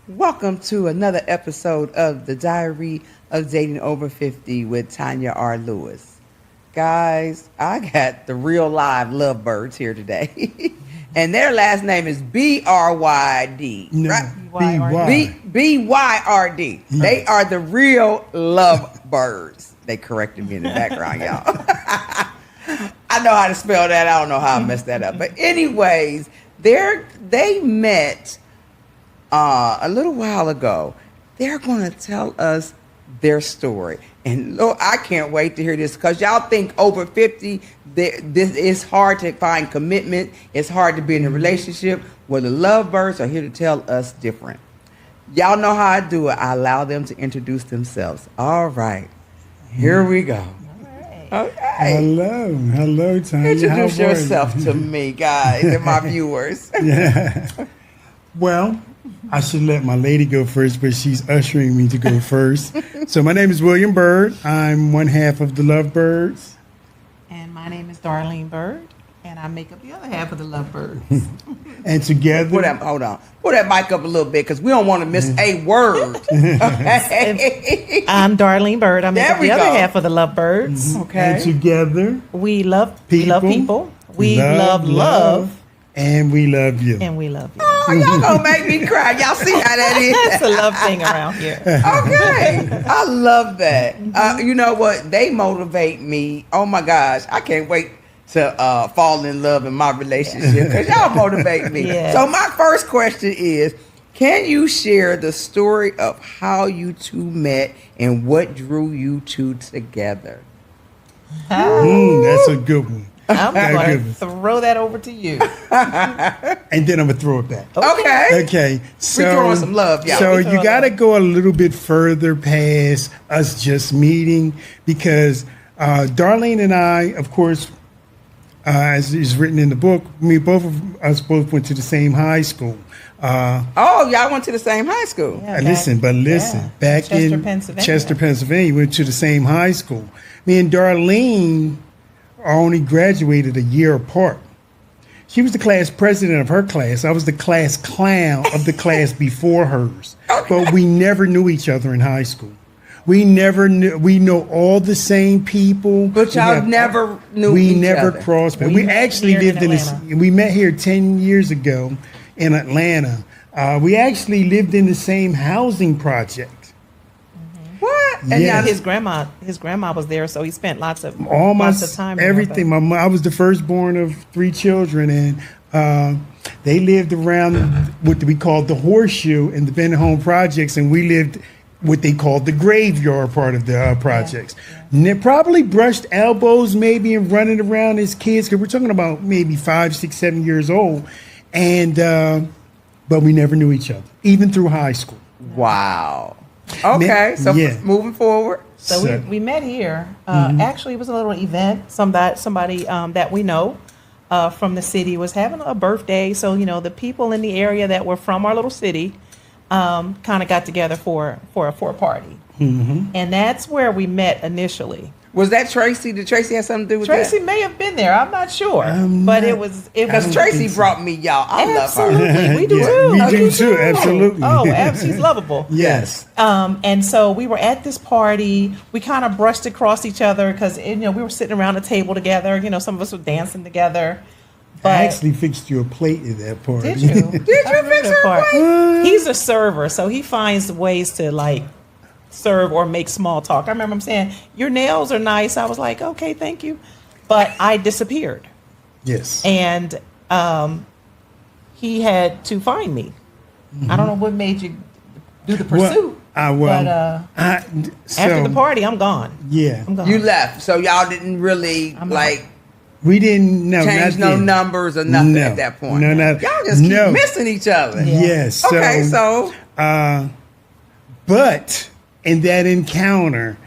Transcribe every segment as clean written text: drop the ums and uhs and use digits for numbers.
Welcome to another episode of The Diary of Dating Over 50 with Tanya R. Lewis. Guys, I got the real live lovebirds here today. And their last name is BYRD. No, right? BYRD. They are the real lovebirds. They corrected me in the background, y'all. I know how to spell that. I don't know how I messed that up. But anyways, they met a little while ago. They're going to tell us their story. And Lord, I can't wait to hear this because y'all think over 50, this is hard to find commitment. It's hard to be in a relationship. Well, the lovebirds are here to tell us different. Y'all know how I do it. I allow them to introduce themselves. All right. Here we go. Okay. Hello, Tanya. Introduce yourself to me, guys, and my viewers. Yeah. Well, I should let my lady go first, but she's ushering me to go first. So my name is William Byrd. I'm one half of the Lovebirds. And my name is Darlene Byrd, and I make up the other half of the Lovebirds. And together... Hold on. Pull that mic up a little bit because we don't want to miss a word. Okay. I'm Darlene Byrd. I make up the other half of the Lovebirds. Okay. And together... We love people. We love love. And we love you. And we love you. Oh, y'all gonna make me cry. Y'all see how that is? That's a love thing around here. Okay. I love that. You know what? They motivate me. Oh my gosh. I can't wait to fall in love in my relationship because y'all motivate me. Yes. So my first question is, can you share the story of how you two met and what drew you two together? That's a good one. I'm going to throw that over to you. And then I'm going to throw it back. Okay. So, we're throwing some love, y'all. So you got to go a little bit further past us just meeting because Darlene and I, of course, as is written in the book, both of us went to the same high school. Y'all went to the same high school. Yeah, back Chester, in Pennsylvania. Chester, Pennsylvania, we went to the same high school. Me and Darlene only graduated a year apart. She was the class president of her class. I was the class clown of the class before hers. Okay. But we never knew each other in high school. We never knew. We know all the same people. But y'all never knew we each never other. crossed. We actually lived we met here 10 years ago in Atlanta. We actually lived in the same housing project. What? And yes. his grandma was there, so he spent lots of time. Everything. I was the firstborn of 3 children, and they lived around what we called the Horseshoe in the Benton Home projects, and we lived what they called the graveyard part of the projects. And they probably brushed elbows, maybe, and running around as kids, because we're talking about maybe 5, 6, 7 years old, and but we never knew each other, even through high school. Wow. Okay, moving forward. So we met here. Actually, it was a little event. Somebody that we know from the city was having a birthday. So, the people in the area that were from our little city kind of got together for a party. Mm-hmm. And that's where we met initially. Was that Tracy? Did Tracy have something to do with Tracy that? may have been there. I'm not sure. It was because Tracy brought me, y'all. I love her. Absolutely. We do too. We do too. Absolutely. Oh, she's lovable. Yes. And so we were at this party. We kind of brushed across each other because we were sitting around a table together. Some of us were dancing together. But I actually fixed you a plate at that party. Did you? Did you fix her a plate? He's a server, so he finds ways to serve or make small talk. I remember him saying, "Your nails are nice." I was like, "Okay, thank you," but I disappeared. Yes. And he had to find me. Mm-hmm. I don't know what made you do the pursuit. After the party, I'm gone. Yeah, I'm gone. You left, so y'all didn't really We didn't change no numbers or nothing at that point. No. Y'all just keep missing each other. Yeah. Yes. Okay, so. But in that encounter,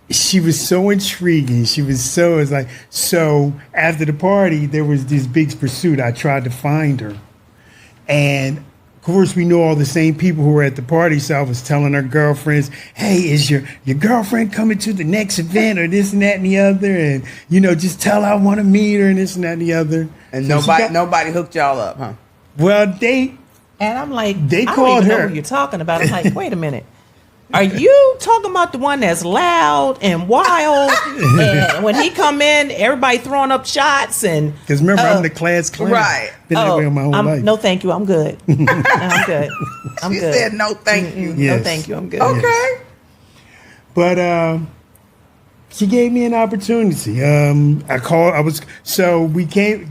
she was so intriguing. So after the party, there was this big pursuit. I tried to find her. And of course, we know all the same people who were at the party. So I was telling her girlfriends, "Hey, is your girlfriend coming to the next event or this and that and the other?" And, just tell her I want to meet her and this and that and the other. And nobody hooked y'all up, huh? Well, And I'm like, They I don't called even know her. who you're talking about. I'm like, wait a minute. Are you talking about the one that's loud and wild? And when he come in, everybody throwing up shots and Because remember, I'm the class clown. right. Been that way my whole life. no, thank you. I'm good. No, I'm good. I'm She good. said no, thank you. Yes. No, thank you. I'm good. Okay. But she gave me an opportunity. There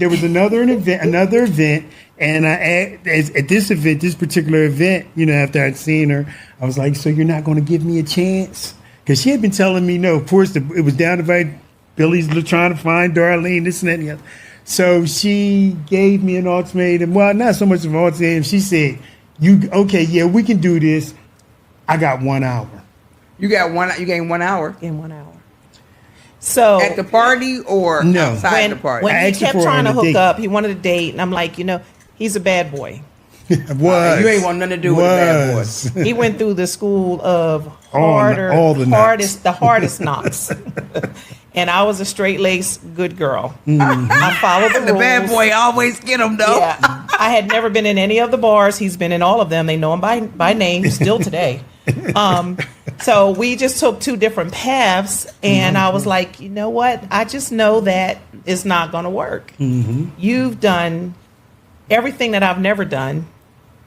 was another event, and at this event, this particular event, after I'd seen her, I was like, so you're not going to give me a chance? Because she had been telling me no. Of course, it was down by Billy's trying to find Darlene, this and that and the other. So she gave me an ultimatum. Well, not so much of an ultimatum. She said, we can do this. I got 1 hour. You gained 1 hour In 1 hour. So at the party or No. outside the party? when I he asked her kept for trying to on a hook date. up, he wanted a date, and I'm like, he's a bad boy. Was. You ain't want nothing to do with a bad boy. Was. He went through the school of All the hardest knocks. And I was a straight-laced good girl. Mm-hmm. I followed the The rules. bad boy always get them though. Yeah, I had never been in any of the bars. He's been in all of them. They know him by name still today. So we just took two different paths, and I was like, you know what? I just know that it's not going to work. Mm-hmm. You've done everything that I've never done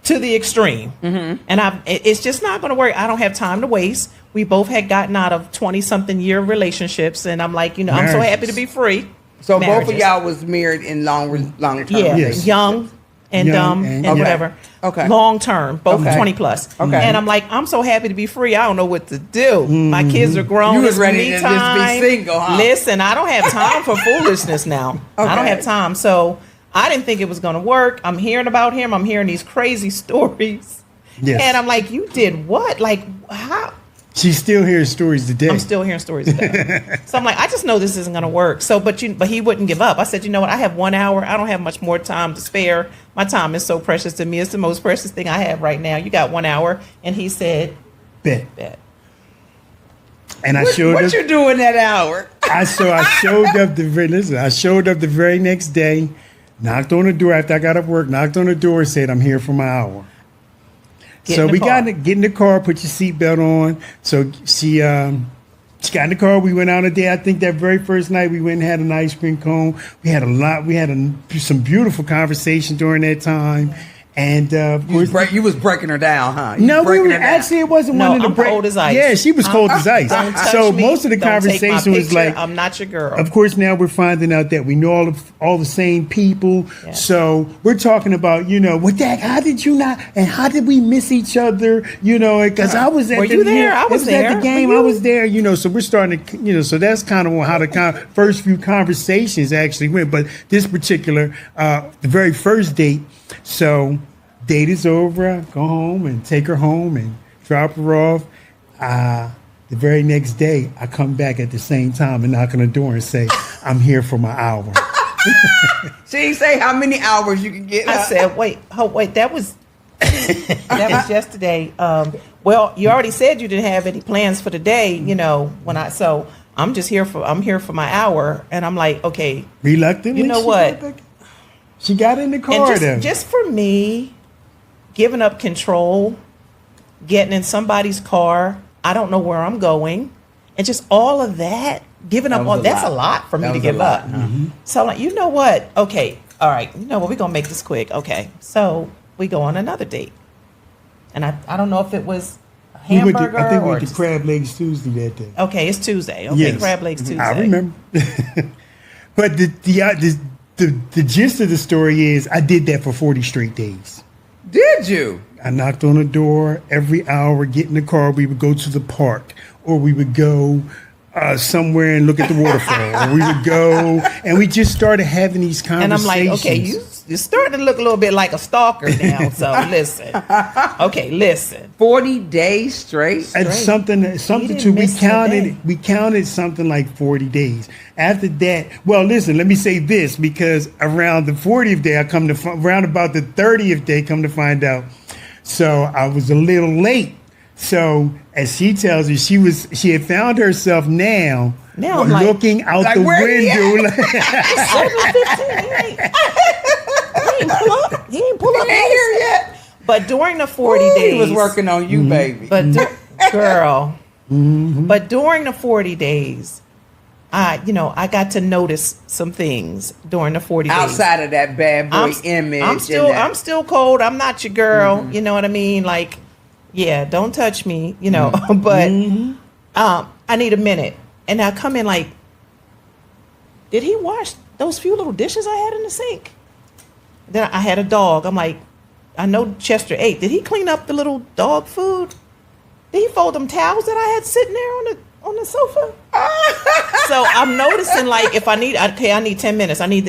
to the extreme, and it's just not going to work. I don't have time to waste. We both had gotten out of 20-something year relationships, and I'm like, I'm so happy Marriages. to be free. So both Marriages. of y'all was married in long term Yeah, relationships. young and Young dumb and- and Okay. whatever. Okay. Long term, both Okay. 20 plus. Okay. And I'm like, I'm so happy to be free. I don't know what to do. My kids are grown. You was It's ready me to just time. be single, huh? Listen, I don't have time for foolishness now. I don't Okay. have time. So I didn't think it was going to work. I'm hearing about him. I'm hearing these crazy stories. Yes. And I'm like, you did what? Like, how? She still hears stories today. I'm still hearing stories today. So I'm like, I just know this isn't going to work. So, but he wouldn't give up. I said, you know what? I have 1 hour. I don't have much more time to spare. My time is so precious to me. It's the most precious thing I have right now. You got 1 hour. And he said, Bet. bet. And I showed What up. you doing that hour? I showed up the very next day, knocked on the door after I got off work, knocked on the door, said, I'm here for my hour. Get So in the we car. get in the car, put your seatbelt on. So she got in the car. We went out a day. I think that very first night we went and had an ice cream cone. We had some beautiful conversation during that time. And of course, You was breaking her down, huh? You no, was breaking her down. actually it wasn't No, one of the I'm break. cold as ice. Yeah, she was cold as ice. Don't touch So me. most of the Don't take my conversation was picture. like, I'm not your girl. of course, now we're finding out that we know all the same people. Yeah. So we're talking about, what that, how did you not, and how did we miss each other? Because I was at Were you there? I was at there. the game. Were you? I was there, so we're starting to, so that's kind of how the first few conversations actually went. But this particular, the very first date, so date is over, I go home and take her home and drop her off. The very next day, I come back at the same time and knock on the door and say, I'm here for my hour. She didn't say how many hours you can get. I said, wait, that was yesterday. Well, you already said you didn't have any plans for the day, so I'm here for my hour. And I'm like, okay, Reluctantly, You know she what? got back- She got in the car and then. just for me, giving up control, getting in somebody's car, I don't know where I'm going, and just all of that, giving up that's a lot for me That to was a give lot, up. huh? So I'm like, you know what? Okay, all right, you know what? We're gonna make this quick. Okay, so we go on another date, and I don't know if it was a hamburger I think we or went to Crab Legs Tuesday that day. okay, it's Tuesday. Okay, Yes. Crab Legs Tuesday. I remember. But the gist of the story is I did that for 40 straight days. Did you? I knocked on the door every hour, get in the car. We would go to the park, or we would go somewhere and look at the waterfall, or we would go, and we just started having these And conversations. I'm like, okay, you're starting to look a little bit like a stalker now. So listen, okay, listen. 40 days straight? And something didn't too. miss a day. We counted something like 40 days. After that, well, listen. Let me say this, because around the 40th day, around about the 30th day, come to find out. So I was a little late. So as she tells me, she had found herself now Now I'm like- looking out Like, the where he window. at? 7:15. He ain't pull up. He ain't pull up. He ain't here yet. But during the 40 days, he was working on you, baby. But girl, but during the 40 days, I got to notice some things during the 40 days. Outside of that bad boy image. I'm still cold. I'm not your girl. You know what I mean? Like, yeah, don't touch me, but I need a minute. And I come in like, did he wash those few little dishes I had in the sink? Then I had a dog. I'm like, I know Chester ate. Did he clean up the little dog food? Did he fold them towels that I had sitting there on the sofa? So I'm noticing, like, if I need 10 minutes. I need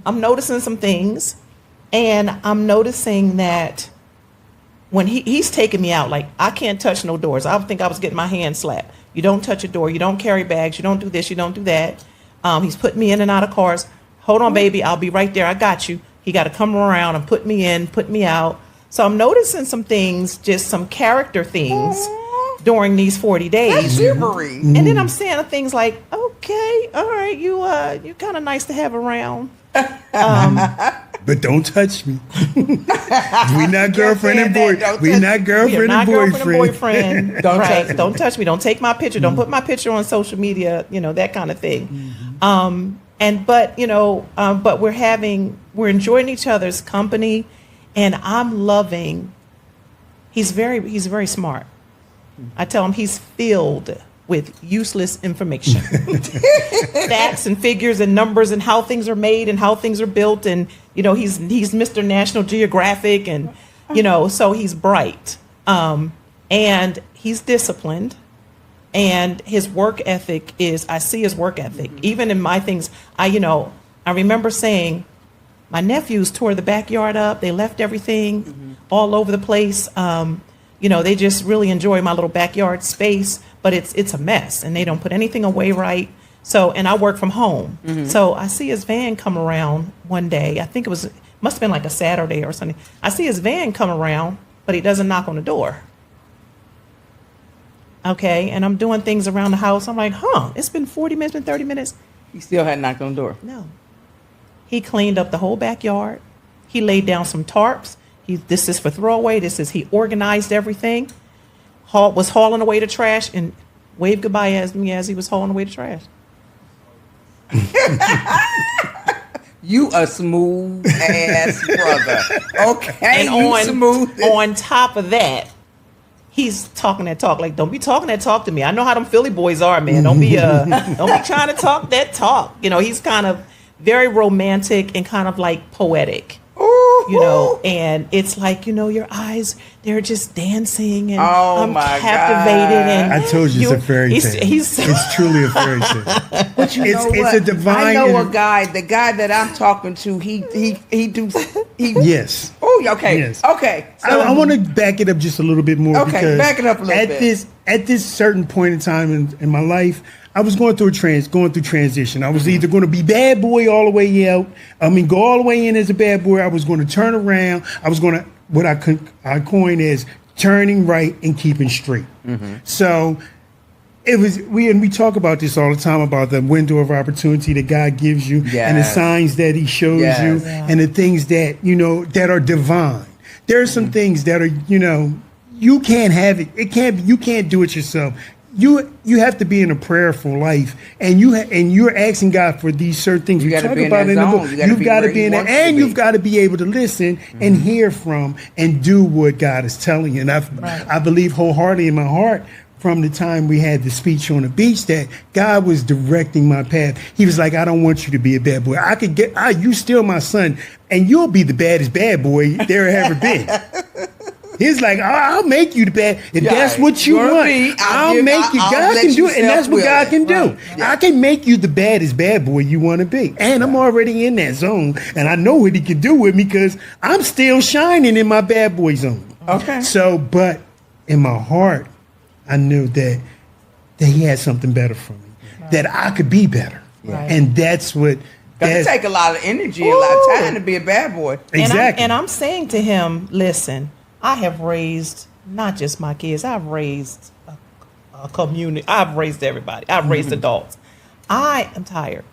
I'm noticing some things, and I'm noticing that when he's taking me out, like, I can't touch no doors. I think I was getting my hand slapped. You don't touch a door. You don't carry bags. You don't do this. You don't do that. He's putting me in and out of cars. Hold on, baby. I'll be right there. I got you. He got to come around and put me in, put me out. So I'm noticing some things, just some character things during these 40 days. That's chivalry. And then I'm saying things like, okay, all right, you kind of nice to have around. But don't touch me. We're not girlfriend and boyfriend. We're not girlfriend and boyfriend. Don't touch me. Don't take my picture. Don't put my picture on social media. That kind of thing. But we're enjoying each other's company, and I'm loving. He's very smart. I tell him he's filled with useless information, facts and figures and numbers and how things are made and how things are built, and he's Mr. National Geographic, and so he's bright, and he's disciplined, and his work ethic I see his work ethic even in my things. I remember saying, my nephews tore the backyard up. They left everything all over the place. They just really enjoy my little backyard space, but it's a mess, and they don't put anything away right. So, and I work from home. So I see his van come around one day. I think must have been like a Saturday or something. I see his van come around, but he doesn't knock on the door. Okay, and I'm doing things around the house. I'm like, it's been 40 minutes, been 30 minutes. He still hadn't knocked on the door. No. He cleaned up the whole backyard. He laid down some tarps. This is for throwaway. He organized everything. Was hauling away the trash and waved goodbye as he was hauling away the trash. You a smooth ass brother. Okay, And smooth. on top of that, he's talking that talk. Like, don't be talking that talk to me. I know how them Philly boys are, man. Don't be trying to talk that talk. He's kind of very romantic and kind of like poetic. And it's like, your eyes, they're just dancing, and I'm captivated. God. And I told you it's a fairy tale. It's truly a fairy tale. But it's a divine. I know the guy that I'm talking to, he Yes. Oh, okay. Yes. Okay. So I want to back it up just a little bit more. Okay, because back it up a little bit. At this certain point in time in my life, I was going through transition. I was either going to be bad boy all the way out. Go all the way in as a bad boy. I was going to turn around. I was going to, what I coined as turning right and keeping straight. So it was, we talk about this all the time, about the window of opportunity that God gives you, and the signs that he shows you, and the things that, that are divine. There are some things that are, you can't have it. You can't do it yourself. You have to be in a prayerful life, and you're asking God for these certain things. You we talk about in the book. You've got to be in there, and you've got to be able to listen and hear from and do what God is telling you. And I believe wholeheartedly in my heart, from the time we had the speech on the beach, that God was directing my path. He was like, I don't want you to be a bad boy. You still my son, and you'll be the baddest bad boy there ever been. He's like, I'll make you the bad. If that's what you want, I'll make you. God can do it, and that's what God can do. Right. Yeah. I can make you the baddest bad boy you want to be. And I'm already in that zone, and I know what he can do with me because I'm still shining in my bad boy zone. Okay. So, but in my heart, I knew that he had something better for me, that I could be better. Right. And that's what. It take a lot of energy, a lot of time to be a bad boy. Exactly. And I'm saying to him, listen, I have raised not just my kids. I've raised a community. I've raised everybody. I've raised adults. I am tired.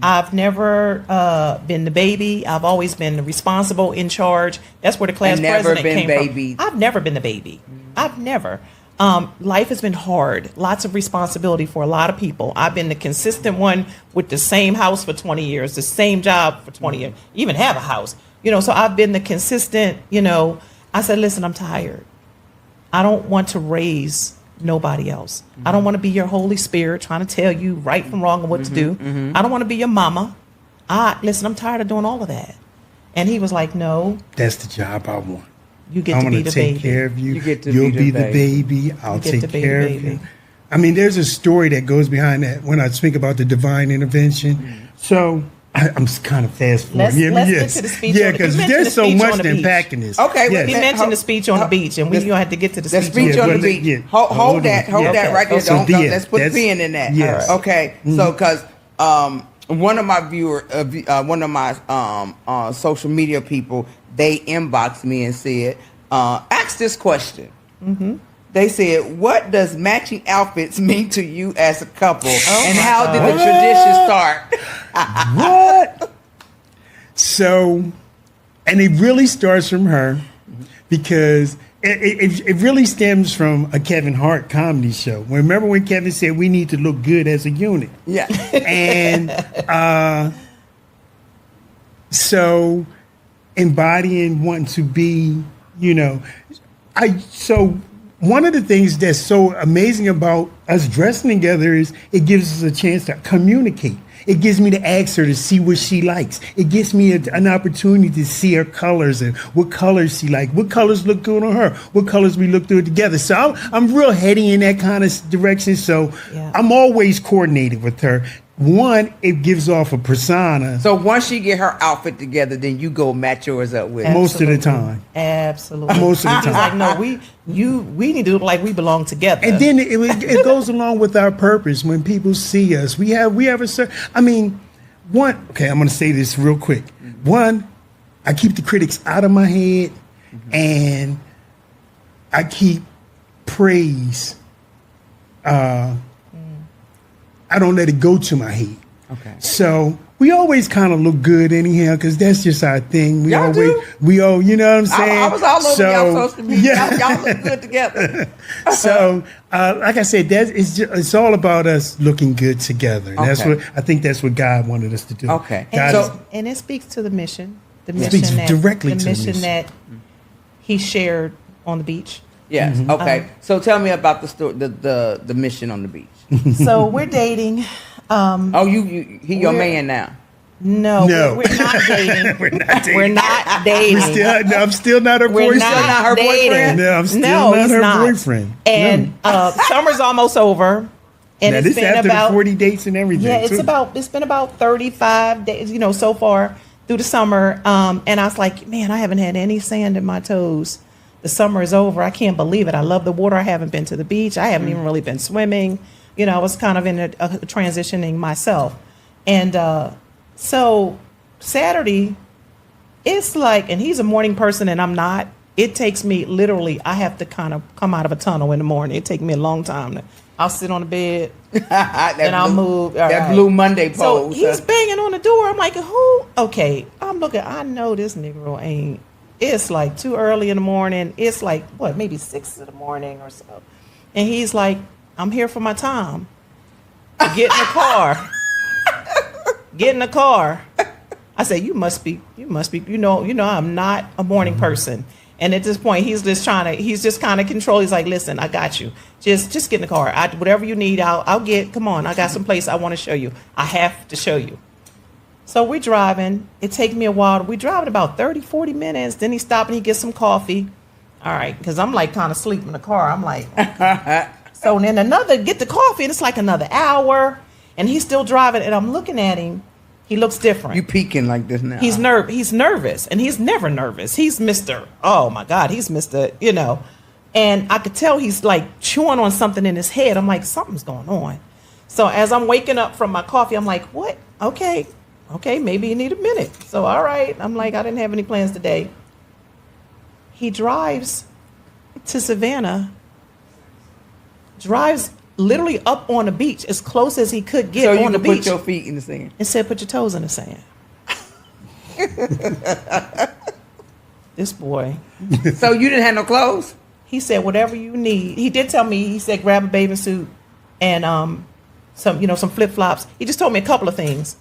I've never been the baby. I've always been the responsible, in charge. That's where the class president came from. I've never been the baby. I've never. Life has been hard. Lots of responsibility for a lot of people. I've been the consistent one with the same house for 20 years, the same job for 20 years, even have a house. So I've been the consistent, I said, listen, I'm tired. I don't want to raise nobody else. I don't want to be your Holy Spirit trying to tell you right from wrong and what to do. I don't want to be your mama. Listen, I'm tired of doing all of that. And he was like, no. That's the job I want. You get to be the baby. I'm going to take care of you. You'll be the baby. I'll take care of you. I mean, there's a story that goes behind that when I speak about the divine intervention. So I'm kind of fast forwarding. Let's get to the speech. Yeah, because there's so much to unpack in this. Okay, he mentioned the speech on the beach, and we don't have to get to the speech on the beach. Hold that right there. Don't let's put a pin in that. Yes. Okay, so because one of my social media people, they inboxed me and said, ask this question. They said, what does matching outfits mean to you as a couple? And how did the tradition start? What? So, and it really starts from her because it really stems from a Kevin Hart comedy show. Remember when Kevin said we need to look good as a unit? Yeah. And so embodying wanting to be, one of the things that's so amazing about us dressing together is it gives us a chance to communicate. It gives me to ask her to see what she likes. It gives me an opportunity to see her colors and what colors she likes, what colors look good on her, what colors we look good together. So I'm real heady in that kind of direction. So I'm always coordinated with her. One, it gives off a persona. So once she get her outfit together, then you go match yours up with. Most of the time. Absolutely. Most of the time. Like, no, we need to look like we belong together. And then it goes along with our purpose. When people see us, we have a certain. I mean, okay, I'm going to say this real quick. One, I keep the critics out of my head, and I keep praise. I don't let it go to my head. Okay. So we always kind of look good anyhow, because that's just our thing. You know what I'm saying? I was all over y'all social media. Yeah. Y'all look good together. So, like I said, it's all about us looking good together. And I think that's what God wanted us to do. Okay. And it speaks to the mission. The mission that he shared on the beach. Yes. Okay. So tell me about the story, the mission on the beach. So we're dating. He your man now? No. We're not dating. We're not dating. I'm still not her boyfriend. Not her boyfriend. No, I'm still not her boyfriend. And summer's almost over. And now, it's been after about the 40 dates and everything. Yeah, it's been about 35 days, so far through the summer. And I was like, man, I haven't had any sand in my toes. The summer is over. I can't believe it. I love the water. I haven't been to the beach. I haven't even really been swimming. I was kind of in a transitioning myself. And so Saturday, it's like, and he's a morning person and I'm not. It takes me literally, I have to kind of come out of a tunnel in the morning. It takes me a long time. I'll sit on the bed and I'll move. That Blue Monday pose. So he's banging on the door. I'm like, who? Okay. I'm looking. I know this Negro ain't. It's like too early in the morning. It's like, maybe 6 in the morning or so. And he's like, I'm here for my time. Get in the car. Get in the car. I said, you must be, I'm not a morning person. And at this point, he's just kind of control. He's like, listen, I got you. Just get in the car. Whatever you need, I'll get, come on. I got some place I want to show you. I have to show you. So we're driving. It takes me a while. We driving about 30, 40 minutes. Then he stopped and he gets some coffee. All right. Because I'm like kind of asleep in the car. I'm like, so then get the coffee. And it's like another hour. And he's still driving. And I'm looking at him. He looks different. You peeking like this now. He's nervous. And he's never nervous. He's Mr. Oh, my God. He's Mr. And I could tell he's like chewing on something in his head. I'm like, something's going on. So as I'm waking up from my coffee, I'm like, what? Okay, maybe you need a minute. So, all right. I'm like, I didn't have any plans today. He drives to Savannah, drives literally up on the beach, as close as he could get So you on the can put beach, your feet in the sand. and said, "Put your toes in the sand." This boy, So you didn't have no clothes? he said, "Whatever you need." He did tell me. He said, "Grab a bathing suit and some flip flops." He just told me a couple of things.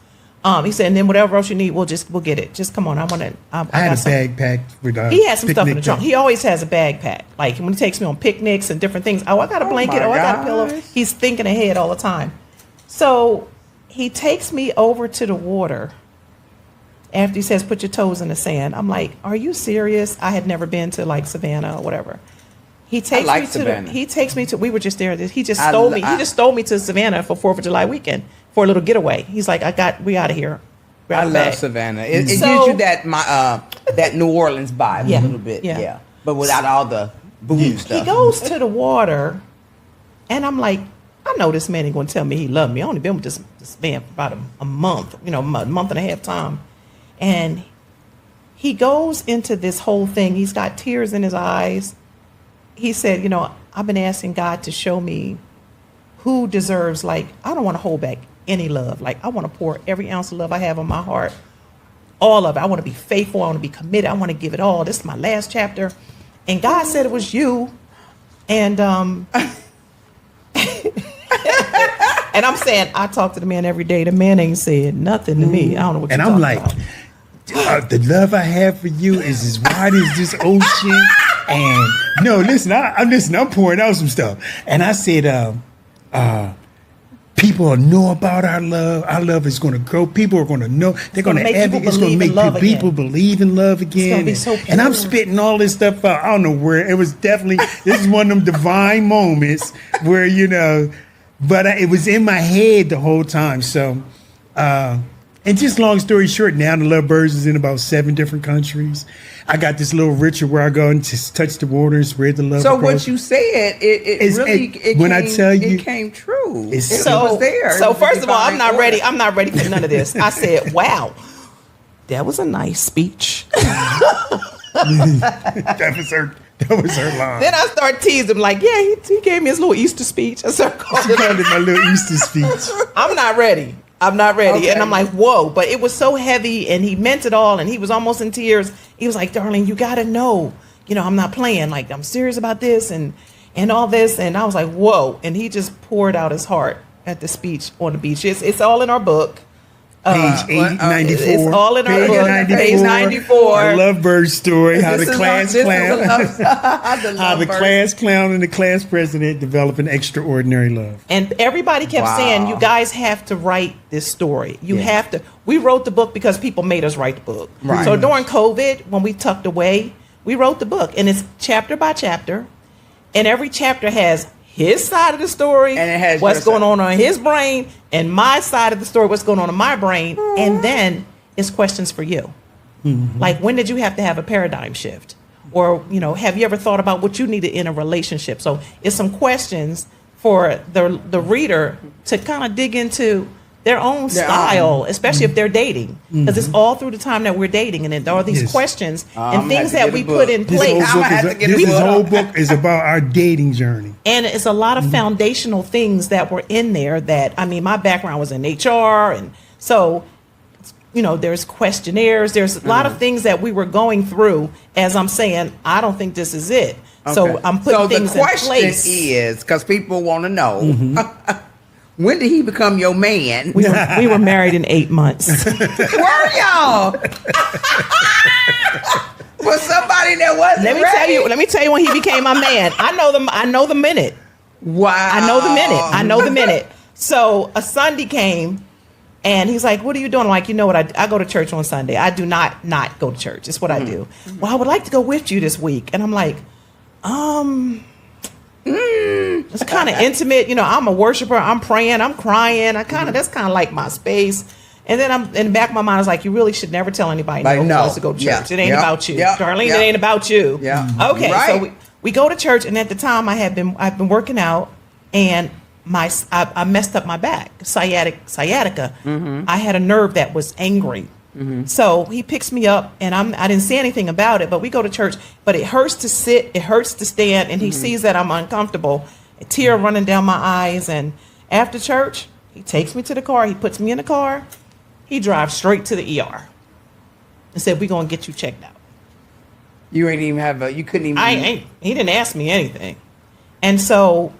He said, "And then whatever else you need, we'll get it. Just come on. I want to." I had a bag packed with. He has some stuff in the picnic trunk. bag. He always has a bag pack. Like when he takes me on picnics and different things. Oh, I got a blanket. my Oh, I got a pillow. gosh. He's thinking ahead all the time. So he takes me over to the water. After he says, "Put your toes in the sand," I'm like, "Are you serious?" I had never been to like Savannah or whatever. He takes like me to Savannah. he takes me to. We were just there. He just I stole lo- me. I- He just stole me to Savannah for 4th of July weekend for a little getaway. He's like, we out of here. Grab I a love bag." Savannah. It So- gives you that New Orleans vibe Yeah. a little bit, Yeah. yeah. But without all the booze stuff. He goes to the water, and I'm like, I know this man ain't gonna tell me he loved me. I only been with this man for about a month, a month and a half time. And he goes into this whole thing. He's got tears in his eyes. He said, "I've been asking God to show me who deserves, I don't want to hold back any love. Like, I want to pour every ounce of love I have on my heart, all of it. I want to be faithful. I want to be committed. I want to give it all. This is my last chapter." And God said it was you. And and I'm saying, I talk to the man every day. The man ain't said nothing to me. I don't know what And you're I'm talking like, about. the love I have for you is as wide as this ocean. And no, listen, I'm pouring out some stuff. And I said, people will know about our love. Our love is going to grow. People are going to know. They're going to make people advocate. It's going to believe in make love people again. believe in love again. gonna be so and I'm pure. spitting all this stuff out. I don't know where. It was definitely, this is one of them divine moments where, but it was in my head the whole time. So, and just long story short, now the Love Birds is in about 7 different countries. I got this little ritual where I go and just touch the water and spread the love. So across. what you said, it came true. It So, was there. It so was a first of all, I'm divine not order. ready. I'm not ready for none of this. I said, "Wow, that was a nice speech." That was her line. Then I start teasing him like, "Yeah, he gave me his little Easter speech." I start calling She it. called it my little Easter speech. I'm not ready. I'm not ready. Okay. And I'm like, whoa. But it was so heavy, and he meant it all, and he was almost in tears. He was like, "Darling, you got to know, I'm not playing. Like, I'm serious about this and all this." And I was like, whoa. And he just poured out his heart at the speech on the beach. It's all in our book. Page 894. It's all in our Page book. 94. Page 94. A Lovebird story. How the This is class this is clown. a love- the How the Lovebirds. class clown and the class president develop an extraordinary love. And everybody kept Wow. saying, "You guys have to write this story. You Yeah. have to." We wrote the book because people made us write the book. Right. So during COVID, when we tucked away, we wrote the book, and it's chapter by chapter, and every chapter has his side of the story, And it has what's your going side. on his brain, and my side of the story, what's going on in my brain, and then it's questions for you. Like, when did you have to have a paradigm shift? Or, have you ever thought about what you needed in a relationship? So it's some questions for the reader to kind of dig into their own Their style, especially if they're dating. Because it's all through the time that we're dating. And then there are these Yes. questions I'm and gonna things have to that get we a put book. in This place. whole I'ma book have is to get a this book. whole book is about our dating journey. And it's a lot of foundational things that were in there that, my background was in HR. And so, there's questionnaires. There's a lot of things that we were going through as I'm saying, I don't think this is it. So Okay. I'm putting things the question in place. is, because people want to know, when did he become your man? we were married in 8 months. Were y'all? Was somebody that wasn't ready? Let me tell you when he became my man. I know the minute. Wow. I know the minute. So a Sunday came, and he's like, "What are you doing?" I'm like, "You know what? I go to church on Sunday. I do not go to church. It's what I do." "Well, I would like to go with you this week." And I'm like, it's kind of intimate. I'm a worshiper. I'm praying. I'm crying. That's kind of like my space. And then I'm in the back of my mind, I was like, you really should never tell anybody Like, who no. wants to go to church. Yeah. It ain't Yep. about you. Yep. Darlene, Yep. it ain't about you. Yeah. Okay. Right. So we go to church, and at the time I've been working out, and I messed up my back, sciatica. I had a nerve that was angry. So he picks me up, and I didn't say anything about it, but we go to church, but it hurts to sit, it hurts to stand, and he sees that I'm uncomfortable. a tear running down my eyes. And after church, he takes me to the car. He puts me in the car. He drives straight to the ER and said, "We're going to get you checked out." You ain't even you couldn't even. He didn't ask me anything. And so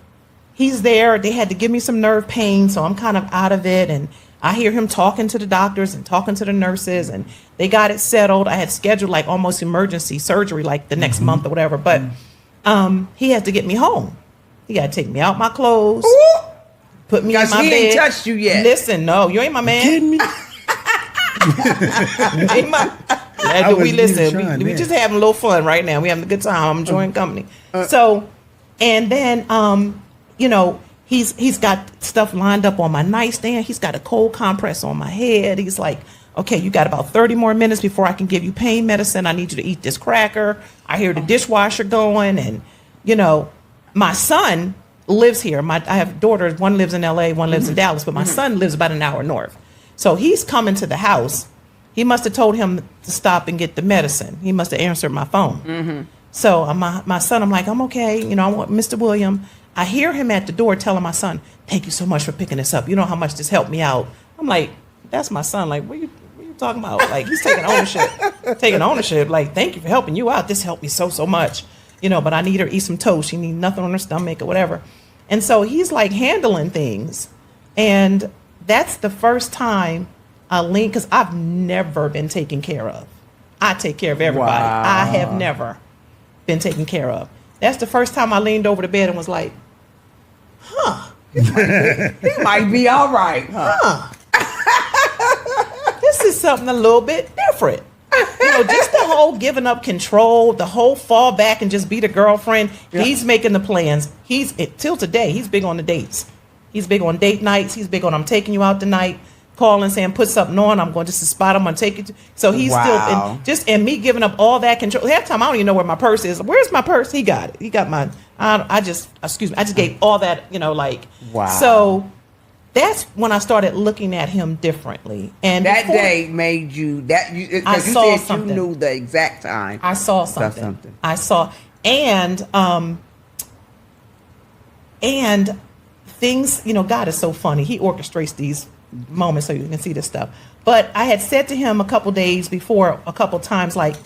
he's there. They had to give me some nerve pain, so I'm kind of out of it. And I hear him talking to the doctors and talking to the nurses, and they got it settled. I had scheduled like almost emergency surgery like the next month or whatever. But he had to get me home. He got to take me out my clothes, put me in my bed. He ain't touched you yet. Listen, no, you ain't my man. Kidding me? Ain't my. We listen. We just having a little fun right now. We having a good time. I'm enjoying company. So, and then you know, he's got stuff lined up on my nightstand. He's got a cold compress on my head. He's like, "Okay, you got about 30 more minutes before I can give you pain medicine. I need you to eat this cracker." I hear the dishwasher going, and you know, my son lives here. I have daughters. One lives in LA, one lives in Dallas, but my son lives about an hour north. So he's coming to the house. He must have told him to stop and get the medicine. He must have answered my phone. So my son, I'm like, "I'm okay. You know, I want Mr. William." I hear him at the door telling my son, "Thank you so much for picking this up. You know how much this helped me out." I'm like, that's my son. Like, what you talking about? Like, he's taking ownership. Like, "Thank you for helping you out. This helped me so much. You know, but I need her to eat some toast. She needs nothing on her stomach or whatever." And so he's like handling things. And that's the first time I lean, because I've never been taken care of. I take care of everybody. Wow. I have never been taken care of. That's the first time I leaned over the bed and was like, He might be all right, huh? This is something a little bit different. You know, just the whole giving up control, the whole fall back and just be the girlfriend. Yeah. He's making the plans. Till today, he's big on the dates. He's big on date nights. He's big on, "I'm taking you out tonight." Calling, saying, "Put something on. I'm going to the spot. I'm going to take you to." So he's and me giving up all that control. Half the time I don't even know where my purse is. Where's my purse? He got it. He got mine. I just gave all that, you know, like. Wow. So that's when I started looking at him differently. And that day made you that you because you said something. You knew the exact time. I saw something. I saw and things. You know, God is so funny. He orchestrates these moments so you can see this stuff. But I had said to him a couple days before, a couple times, like,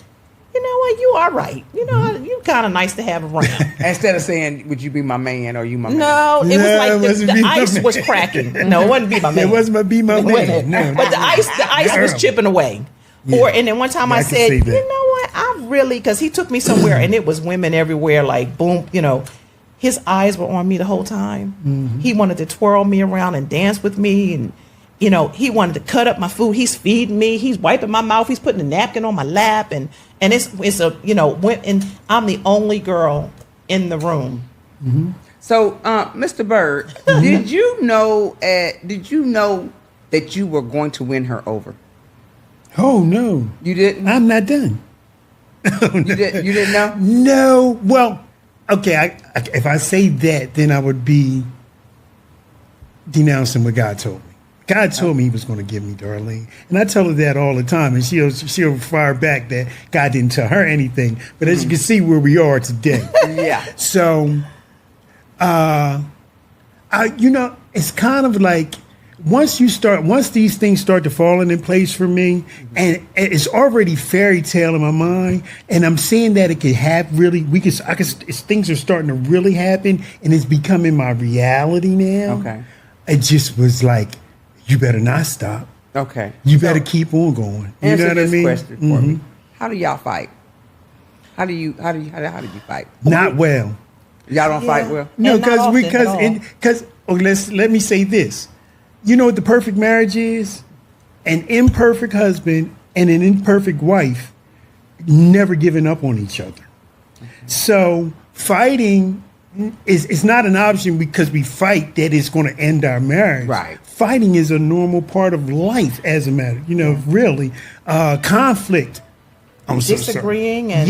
"You know what, you are right. You know, you kind of nice to have around." Instead of saying, "Would you be my man?" or "You my man?" No, it was like the ice was cracking. No, it wasn't be my man. It wasn't be my man. No, but the ice was chipping away. Yeah. And then one time I said, "You know what, I really," because he took me somewhere and it was women everywhere, like boom, you know. His eyes were on me the whole time. He wanted to twirl me around and dance with me, and you know, he wanted to cut up my food. He's feeding me. He's wiping my mouth. He's putting a napkin on my lap. And it's a, you know, and I'm the only girl in the room. So, Mr. Byrd, did you know that you were going to win her over? Oh, no. You didn't? I'm not done. Oh, no. You didn't know? No. Well, okay. If I say that, then I would be denouncing what God told me. God told me he was going to give me Darlene. And I tell her that all the time. And she'll fire back that God didn't tell her anything. But as you can see where we are today. Yeah. So, you know, it's kind of like once these things start to fall in place for me, and it's already fairy tale in my mind, and I'm seeing that it could have really, things are starting to really happen, and it's becoming my reality now. Okay. It just was like, you better not stop. Okay. You better keep on going. You know what I mean? Question for me. How do y'all fight? How do you fight? Not well. Y'all don't fight well? No, because let me say this. You know what the perfect marriage is? An imperfect husband and an imperfect wife never giving up on each other. So fighting is not an option because we fight that it's going to end our marriage. Right. Fighting is a normal part of life, as a matter. You know, really, conflict. I'm disagreeing so and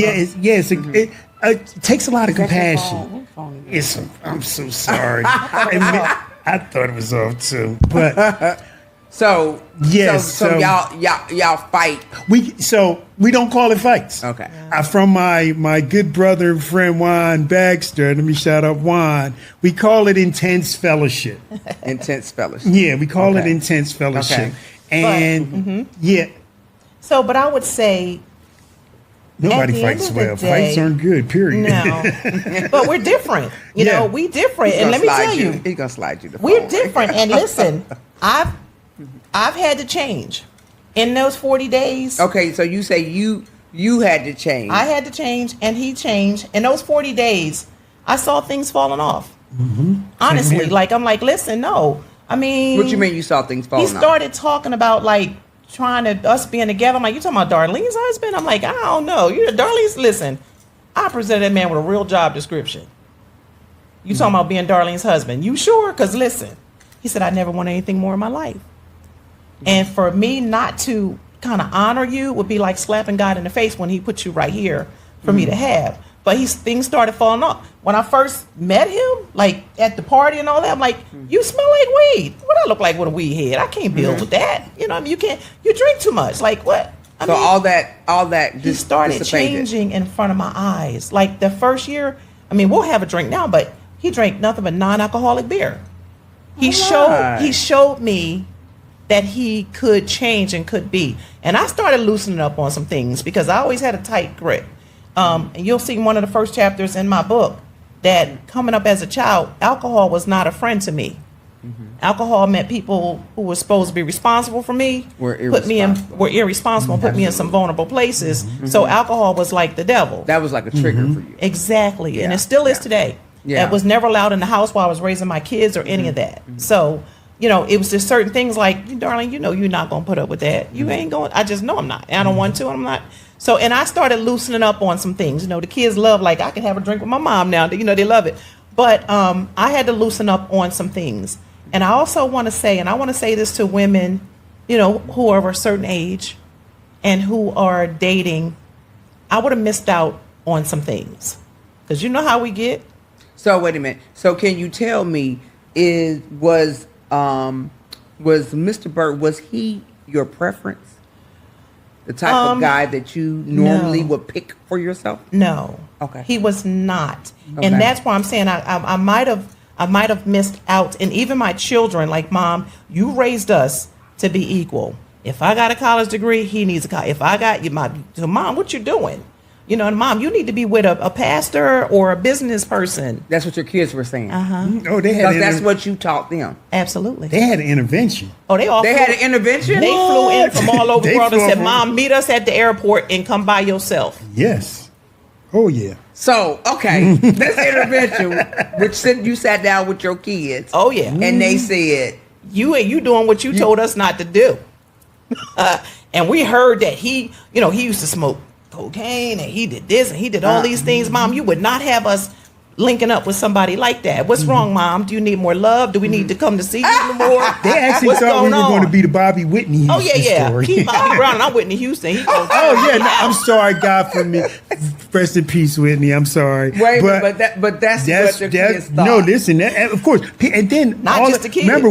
it takes a lot of compassion. I'm so sorry. I thought it was off too, but So Yes, So so- y'all fight. We don't call it fights. Okay. From my good brother and friend Juan Baxter. Let me shout out Juan. We call it intense fellowship. Intense fellowship. Yeah, we call it Okay. intense fellowship. Okay. And yeah, So, but I would say nobody the fights end of the well. day- Fights aren't good. Period. no, but we're different. You Yeah. know, we different, He's and gonna let me slide tell you, he's gonna slide you the we're phone. different. And listen, I've had to change in those 40 days. Okay, so you say you had to change. I had to change, and he changed. In those 40 days, I saw things falling off. Honestly, here. like I'm like, listen, no. I mean, What you mean you saw things falling he off? started talking about like trying to us being together. I'm like, you talking about Darlene's husband? I'm like, I don't know. You Darlene's. Listen, I presented that man with a real job description. You talking about being Darlene's husband? You sure? Because listen, he said I never wanted anything more in my life. And for me not to kind of honor you would be like slapping God in the face when he put you right here for me to have. But things started falling off. When I first met him, like at the party and all that, I'm like, you smell like weed. What I look like with a weed head? I can't deal with that. You know, I mean, you drink too much. Like what? I So mean, all that he just started dissipated. changing in front of my eyes. Like the first year, I mean, we'll have a drink now, but he drank nothing but non-alcoholic beer. He showed me that he could change and could be. And I started loosening up on some things because I always had a tight grip. And you'll see in one of the first chapters in my book that coming up as a child, alcohol was not a friend to me. Alcohol meant people who were supposed to be responsible for me Were put me in some vulnerable places. So alcohol was like the devil. That was like a trigger for you. Exactly. And Yeah, it still is yeah. today. Yeah. That was never allowed in the house while I was raising my kids or any of that. So, you know, it was just certain things like, darling, you know, you're not going to put up with that. You ain't going, I just know I'm not. I don't want to, and I'm not. So, and I started loosening up on some things. You know, the kids love, like, I can have a drink with my mom now. You know, they love it. But I had to loosen up on some things. And I also want to say, and I want to say this to women, you know, who are of a certain age and who are dating, I would have missed out on some things. Because you know how we get. So wait a minute. So can you tell me, was Mr. Bird, was he your preference? The type of guy that you normally would pick for yourself? No. Okay. He was not. Okay. And that's why I'm saying I might have missed out. And even my children, like, Mom, you raised us to be equal. If I got a college degree, he needs a college. If I got so Mom, what you doing? You know, and Mom, you need to be with a pastor or a business person. That's what your kids were saying. Oh, they had Because that's what you taught them. Absolutely. they had an intervention. Oh, they Had an intervention? They flew in from all over the They world and flew said, from- Mom, meet us at the airport and come by yourself. Yes. Oh yeah. So, okay, this intervention, you sat down with your kids. Oh, yeah. And they said, You doing what you told us not to do. And we heard that he used to smoke cocaine and he did this and he did all these things. Mom, you would not have us linking up with somebody like that. What's wrong, Mom? Do you need more love? Do we need to come to see you more? They actually What's thought we going were going to on? be the Bobby Whitney Houston Oh, yeah. story. Keep Bobby Brown and I'm Whitney Houston. He goes, Oh yeah, no, I'm sorry, God for me. Rest in peace, Whitney. I'm sorry. wait, but that's what the kids thought. no. Listen, that, of course, and then Not all just the kids. Remember,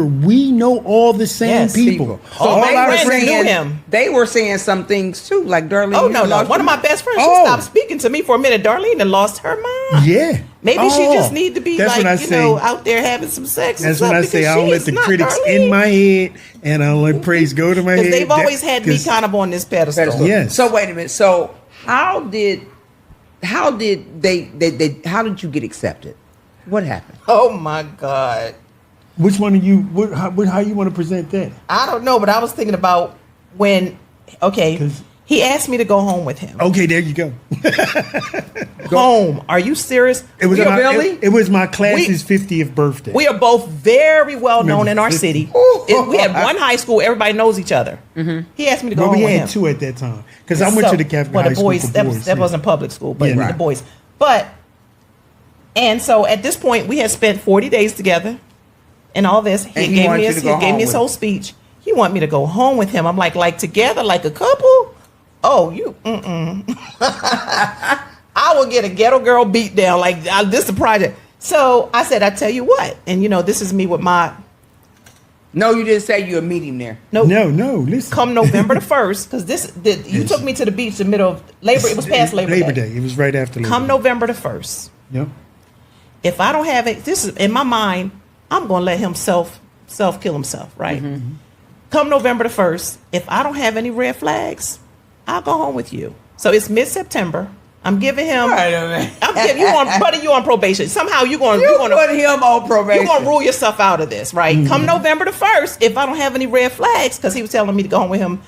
we know all the same Yes, people. So All they our were friends knew saying him. they were saying some things too, like Darlene. oh, you no. lost One of your my best friends, she Oh. stopped speaking to me for a minute. Darlene done lost her mind. Yeah. Maybe she Oh, just need to be that's when I like, say- out there having some sex. That's and when I stuff, say because I don't she let is the not critics Darlene. in my head, and I don't let praise go to my head. Because they've always had me 'cause- kind of on this pedestal. pedestal. Yes. So wait a minute. So how did you get accepted? What happened? Oh my God. Which one of you? How you want to present that? I don't know, but I was thinking about when, okay, 'Cause- he asked me to go home with him. Okay, there you go. Home. Are you serious? It was we, are, it was my class's 50th birthday. we are both very well known Remember, in our 50. city. We had one high school. Everybody knows each other. He asked me to go Well, home we with had him. two at that time because I went to the Catholic well, high the school boys, for that, boys. that yeah. wasn't public school, but Yeah, the right. boys. And so at this point, we had spent 40 days together and all this. And he wanted you to go He gave home me his with whole speech. He wanted me to go home with him. I'm like together, like a couple? Oh, I will get a ghetto girl beat down. This is a project. So I said, I tell you what. And, this is me with my No, you didn't say you'll meet him there. Nope. No. Listen. Come November the 1st, because you took me to the beach the middle of Labor. It was past Labor Day. It was right after Labor Come Day. November the 1st. Yep. If I don't have it, this is in my mind. I'm gonna let him self kill himself, right? Mm-hmm. Come November the 1st, if I don't have any red flags, I'll go home with you. So it's mid-September. I'm giving him. Wait a minute. I'm giving you on, buddy. You on probation. Somehow you're going You put him on probation. you're gonna rule yourself out of this, right? Mm-hmm. Come November the 1st, if I don't have any red flags, because he was telling me to go home with him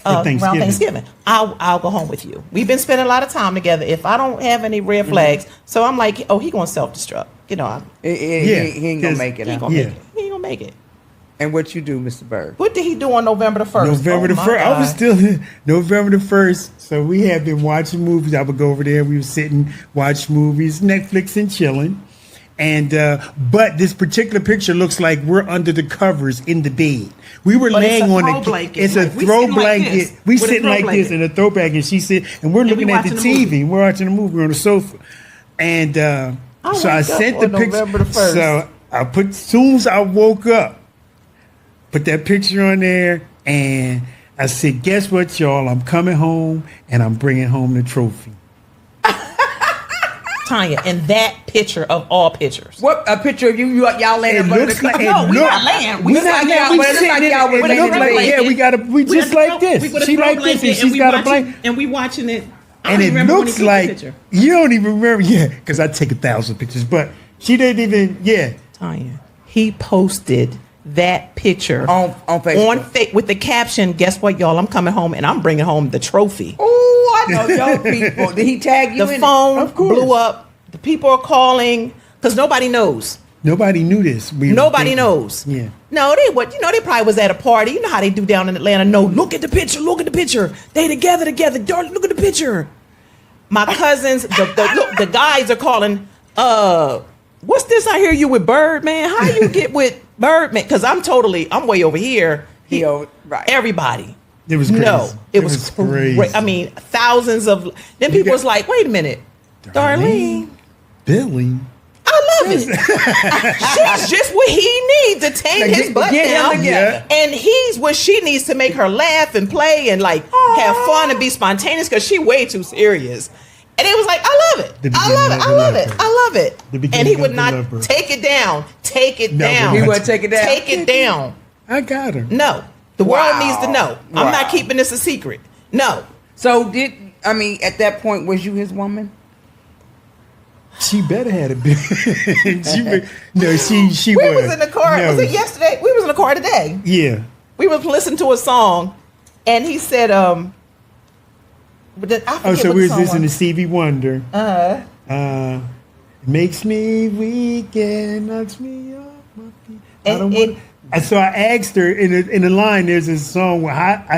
around Thanksgiving, I'll go home with you. We've been spending a lot of time together. If I don't have any red flags, so I'm like, oh, he gonna self-destruct. You know, He ain't gonna make it. he ain't gonna make it. He ain't gonna make it. And what you do, Mr. Bird? What did he do on November the 1st? November the 1st. I was still November the 1st. So we had been watching movies. I would go over there. We were sitting, watch movies, Netflix and chilling. And but this particular picture looks like we're under the covers in the bed. We were laying on the blanket. It's a Like, throw sitting like blanket. this, We with a sitting throw like this blanket. in a throw blanket. She said, and we're looking we at the watching the TV. We're watching the movie. We're on the sofa. And so I wake up sent the on November picture. the 1st. So I put, soon as I woke up, put that picture on there, and I said, guess what, y'all? I'm coming home, and I'm bringing home the trophy. Tanya, and that picture of all pictures. What a picture of y'all laying It in front of looks the like, car. No, we not laying. We Look not like laying. y'all- We but it look sitting like in- y'all was it laying look in like, bed. yeah, we just like this. She like this, and she's got a blanket. and we watching it. I And don't it remember when he looks took the like, picture. you don't even remember, because I take 1,000 pictures, but she didn't even, Tanya, he posted that picture On Facebook. with the caption, "Guess what, y'all? I'm coming home and I'm bringing home the trophy." Oh, I know y'all people. Did he tag you The in phone Of course. blew up. The people are calling because nobody knows. Nobody knew this. Nobody knows. Yeah. No, they what? You know, they probably was at a party. You know how they do down in Atlanta. No, look at the picture. Look at the picture. They together. Darling, look at the picture. My cousins, the guys are calling. What's this? I hear you with Birdman. How you get with Birdman? Because I'm way over here. Right. Everybody. It was crazy. No, it was crazy. I mean, thousands of. Then people was like, wait a minute, Darlene. Billy. I love it. She's just what he needs to tame his butt Get him down. together. And he's what she needs to make her laugh and play and like have fun and be spontaneous because she way too serious. And it was like, I love it. The I love it. beginning I of love the it. leopard. I love it. The beginning And he of would the not leopard. take it down. Take it No, down. He wouldn't take it down. Take it down. I got her. No. The world Wow. needs to know. I'm Wow. not keeping this a secret. No. So at that point, was you his woman? She better had a big. She We was in the car. No. Was it yesterday? We was in the car today. Yeah. We was listening to a song, and he said, but I Oh, forget so what we the was song listening to was. Stevie Wonder. Makes me weak and knocks me off my feet. And so I asked her in the line. There's a song where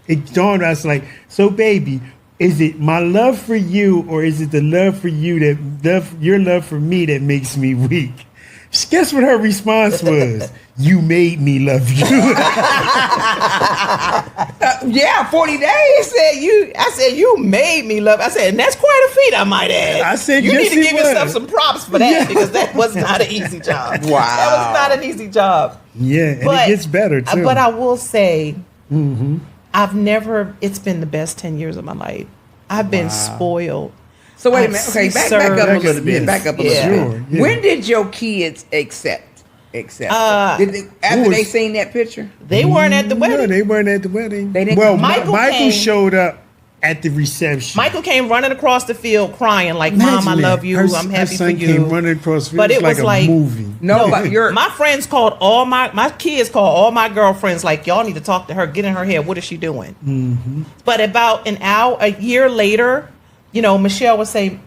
it dawned. I was like, "So, baby, is it my love for you, or is it the love for you your love for me that makes me weak?" Guess what her response was? "You made me love you." Yeah, 40 days. I said you made me love. I said, and that's quite a feat, I might add. I said, you yes, need to it give yourself was. some props for that because that was not an easy job. Wow. That was not an easy job. Yeah, and it gets better too. But I will say, it's been the best 10 years of my life. I've been spoiled. So wait a I've minute. Okay, back served- up a little bit. Yes. Back up a Yeah. little Sure, bit. yeah. When did your kids accept? After they seen that picture? They weren't at the No, wedding. they weren't at the wedding. They didn't- Well, Michael Michael came. showed up at the reception. Michael came running across the field crying like, "Mom, I Imagine love that. you. Her I'm happy son for you." came running across the field. But It was like a movie. No, but you're My friends called my kids called all my girlfriends like, y'all need to talk to her, get in her head. What is she doing? Mm-hmm. But about a year later, Michelle would say,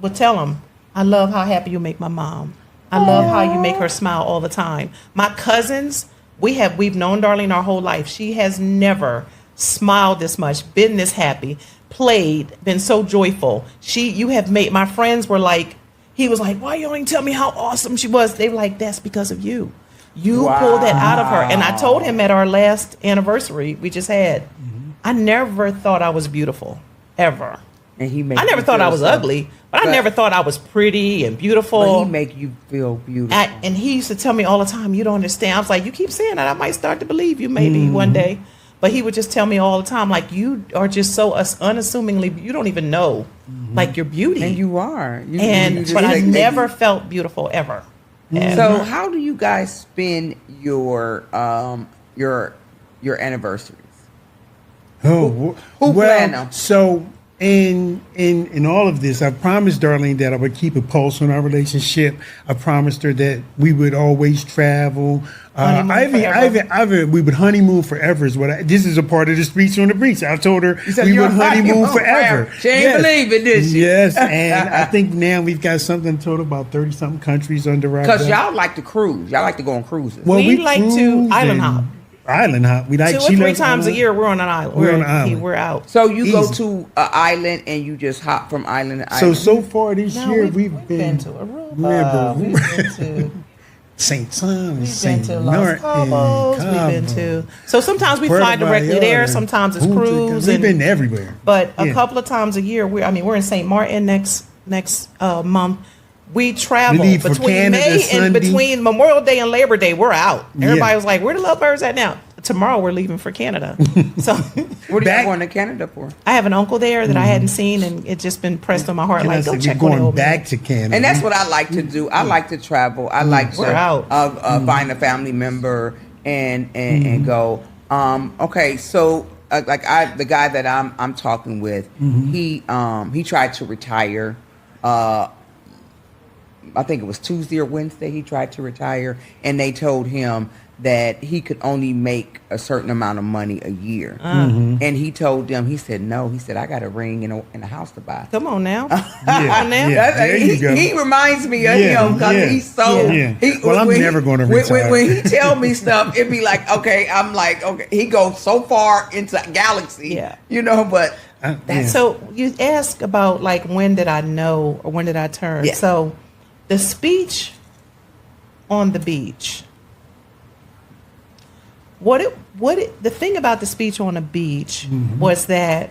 would tell him, "I love how happy you make my mom. I love how you make her smile all the time." My cousins, we've known Darlene our whole life. She has never smiled this much, been this happy, played, been so joyful. You have made, my friends were like, he was like, "Why you don't tell me how awesome she was?" They were like, "That's because of you. You pulled that out of her." And I told him at our last anniversary we just had, I never thought I was beautiful, ever. And he make I never you thought feel I was so- ugly, but I never thought I was pretty and beautiful. But he make you feel beautiful. And he used to tell me all the time, you don't understand. I was like, you keep saying that, I might start to believe you maybe one day. But he would just tell me all the time, like, you are just so unassumingly, you don't even know, like, your beauty. And you are. You just But I make- never felt beautiful ever. So how do you guys spend your anniversaries? Oh, who planned well, them? so in all of this, I promised Darlene that I would keep a pulse on our relationship. I promised her that we would always travel. We would honeymoon forever. Is what this is a part of the Streets on the Breach. I told her said we you're would honeymoon forever. forever. She ain't believe it, did she? Yes, and I think now we've got something total about 30-something countries under our Because belt. y'all like to cruise. Y'all like to go on cruises. Well, We like to cruise island and hop. Island hop. We like 2 or 3 times a year, we're on an island. We're on an island. We're out. So you go Easy. to an island and you just hop from island to island. So far this No, year we've been to Aruba. We've been to St. Thomas, We've been St. to Los Cabos. We've been to. So sometimes we fly directly there. Sometimes it's cruise. We've been everywhere. But a Yeah. couple of times a year, we're in St. Martin next month. We travel We leave for between Canada May and Sunday. between Memorial Day and Labor Day. We're out. Everybody Yeah. was like, "Where the lovebirds at now?" Tomorrow we're leaving for Canada. So what are Back- you going to Canada for? I have an uncle there that I hadn't seen, and it just been pressed on my heart. And I Like, go said, check we're on the going old man. back to Canada. And that's what I like to do. I like to travel. I like We're to out. find a family member and go. Okay, so the guy that I'm talking with, he tried to retire. I think it was Tuesday or Wednesday. He tried to retire, and they told him that he could only make a certain amount of money a year. And he told them, he said, no. He said, I got a ring and a house to buy. Come on now. Yeah, on now. yeah, there you go. He reminds me of Yeah, him because yeah, he's so. yeah. He, Well, I'm when never he- gonna when- retire. When he tell me stuff, it'd be like, okay, I'm like, okay. He goes so far into galaxy, Yeah. But Yeah. So you ask about like when did I know or when did I turn? Yeah. So the speech on the beach. The thing about the speech on the beach was that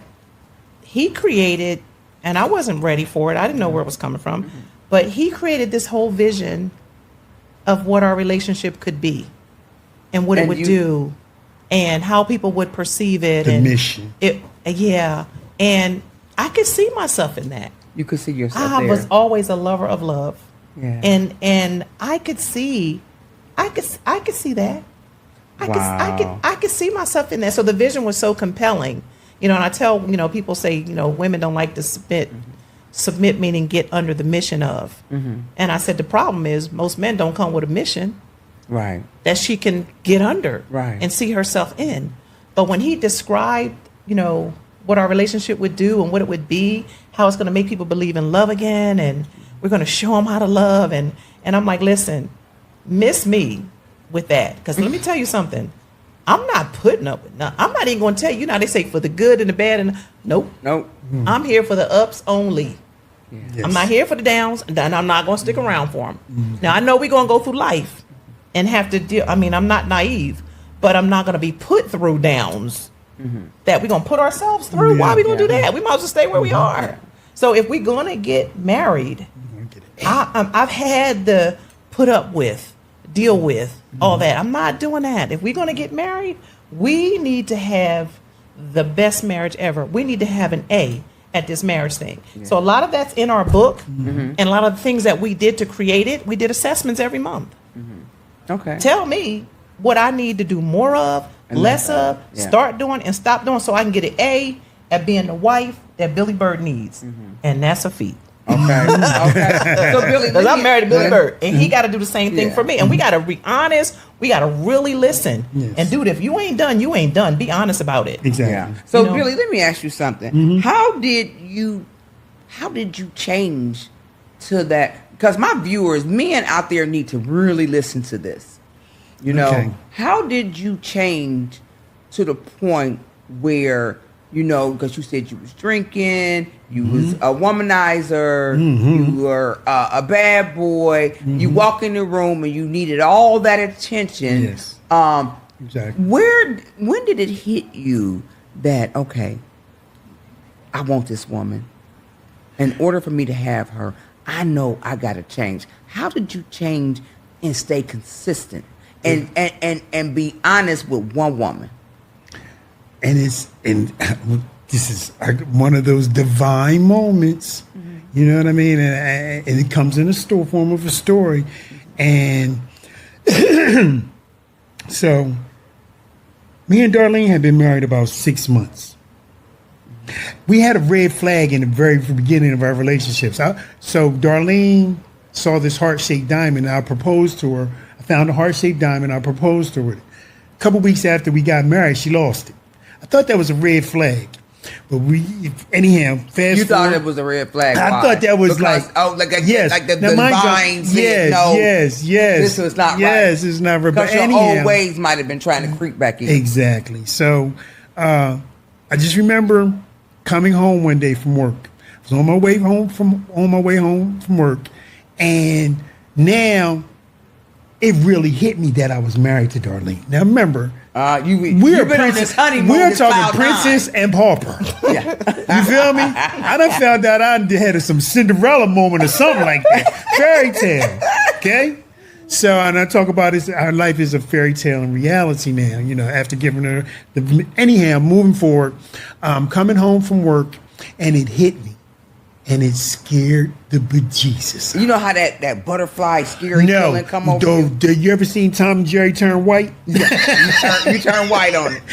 he created, and I wasn't ready for it. I didn't know where it was coming from, but he created this whole vision of what our relationship could be and what it And would you- do and how people would perceive it. The and mission. Yeah. And I could see myself in that. you could see yourself I there. was always a lover of love. Yeah. And I could see that. I could see myself in that. So the vision was so compelling. And I tell, people say, women don't like to submit meaning get under the mission of. And I said the problem is most men don't come with a mission right. that she can get under Right. and see herself in. But when he described, what our relationship would do and what it would be, how it's going to make people believe in love again, and we're going to show them how to love, and I'm like, listen, miss me with that, because let me tell you something. I'm not putting up with nothing. I'm not even going to tell you. They say for the good and the bad, and nope. I'm here for the ups only. Yes. I'm not here for the downs, and I'm not going to stick around for them. Now, I know we're going to go through life and have to deal. I'm not naive, but I'm not going to be put through downs that we're going to put ourselves through. Why are we going to do that? We might as well stay where we are. So if we're going to get married, I've had to put up with, deal with all that. I'm not doing that. If we're going to get married, we need to have the best marriage ever. We need to have an A at this marriage thing. So a lot of that's in our book, and a lot of the things that we did to create it, we did assessments every month. Okay. Tell me what I need to do more of, And less less of, of, yeah. start doing and stop doing, so I can get an A at being the wife that Billy Bird needs. And that's a feat. Okay. So Billy, Because I'm married to Billy Bird, and he got to do the same thing Yeah. for me. And we got to be honest. We got to really listen. Yes. And dude, if you ain't done, you ain't done. Be honest about it. Exactly. Yeah. So You know? Billy, let me ask you something. How did you change to that? Because my viewers, men out there need to really listen to this. Okay. How did you change to the point where, because you said you was drinking, you was a womanizer, you were a bad boy, you walk in the room and you needed all that attention. Yes. Exactly. When did it hit you that, okay, I want this woman, In order for me to have her, I know I got to change. How did you change and stay consistent and be honest with one woman? And this is one of those divine moments. You know what I mean? And it comes in a form of a story. And so me and Darlene had been married about 6 months. We had a red flag in the very beginning of our relationships. So Darlene saw this heart-shaped diamond, and I proposed to her. I found a heart-shaped diamond. I proposed to her. A couple weeks after we got married, she lost it. I thought that was a red flag. But anyhow, fast forward. You thought it was a red flag. I thought that was yes, like the divine said, yes. This was not right. Yes, it's not right. Because your old ways might have been trying to creep back in. Exactly. So I just remember coming home one day from work. I was on my way home from work, and now it really hit me that I was married to Darlene. Now remember, we're talking princess and pauper. Yeah. You feel me? I done found out I had some Cinderella moment or something like that. Fairy tale. Okay? So, and I talk about this, our life is a fairy tale in reality now, you know, after giving her anyhow, moving forward, coming home from work, and it hit me. And it scared the bejesus. You know how that butterfly scary feeling come over you? Did you ever seen Tom and Jerry turn white? Yeah, you turn white on it.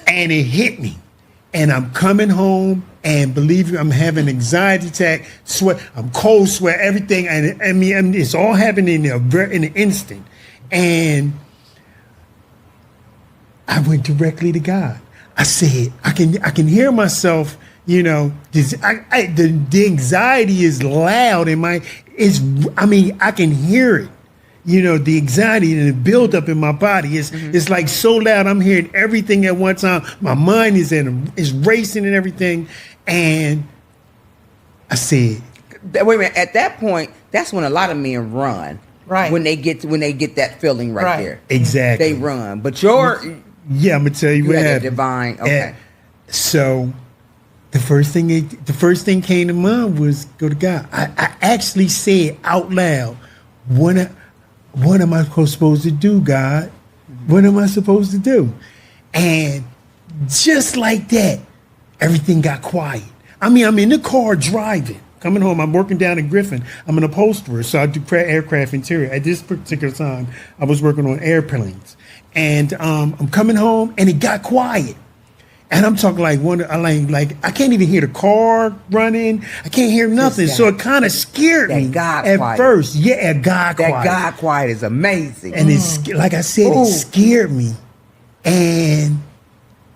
And it hit me. And I'm coming home, and believe me, I'm having anxiety attack, sweat, I'm cold sweat, everything. And I mean, it's all happening in an instant. And I went directly to God. I said, I can hear myself. You know, the anxiety is loud in I can hear it. You know, the anxiety and the buildup in my body is like so loud. I'm hearing everything at one time. My mind is racing and everything. And I said, wait a minute. At that point, that's when a lot of men run. Right. When they get that feeling right there. Exactly. They run. But I'm gonna tell you what happened. Divine. Okay. So the first thing came to mind was go to God. I actually said out loud, what am I supposed to do, God? What am I supposed to do? And just like that, everything got quiet. I mean, I'm in the car driving, coming home. I'm working down in Griffin. I'm an upholsterer, so I do aircraft interior. At this particular time, I was working on airplanes. And I'm coming home, and it got quiet. And I'm talking like I can't even hear the car running. I can't hear nothing. So it kind of scared me at first. Yeah, God quiet. That God quiet is amazing. And it's like I said, it scared me. And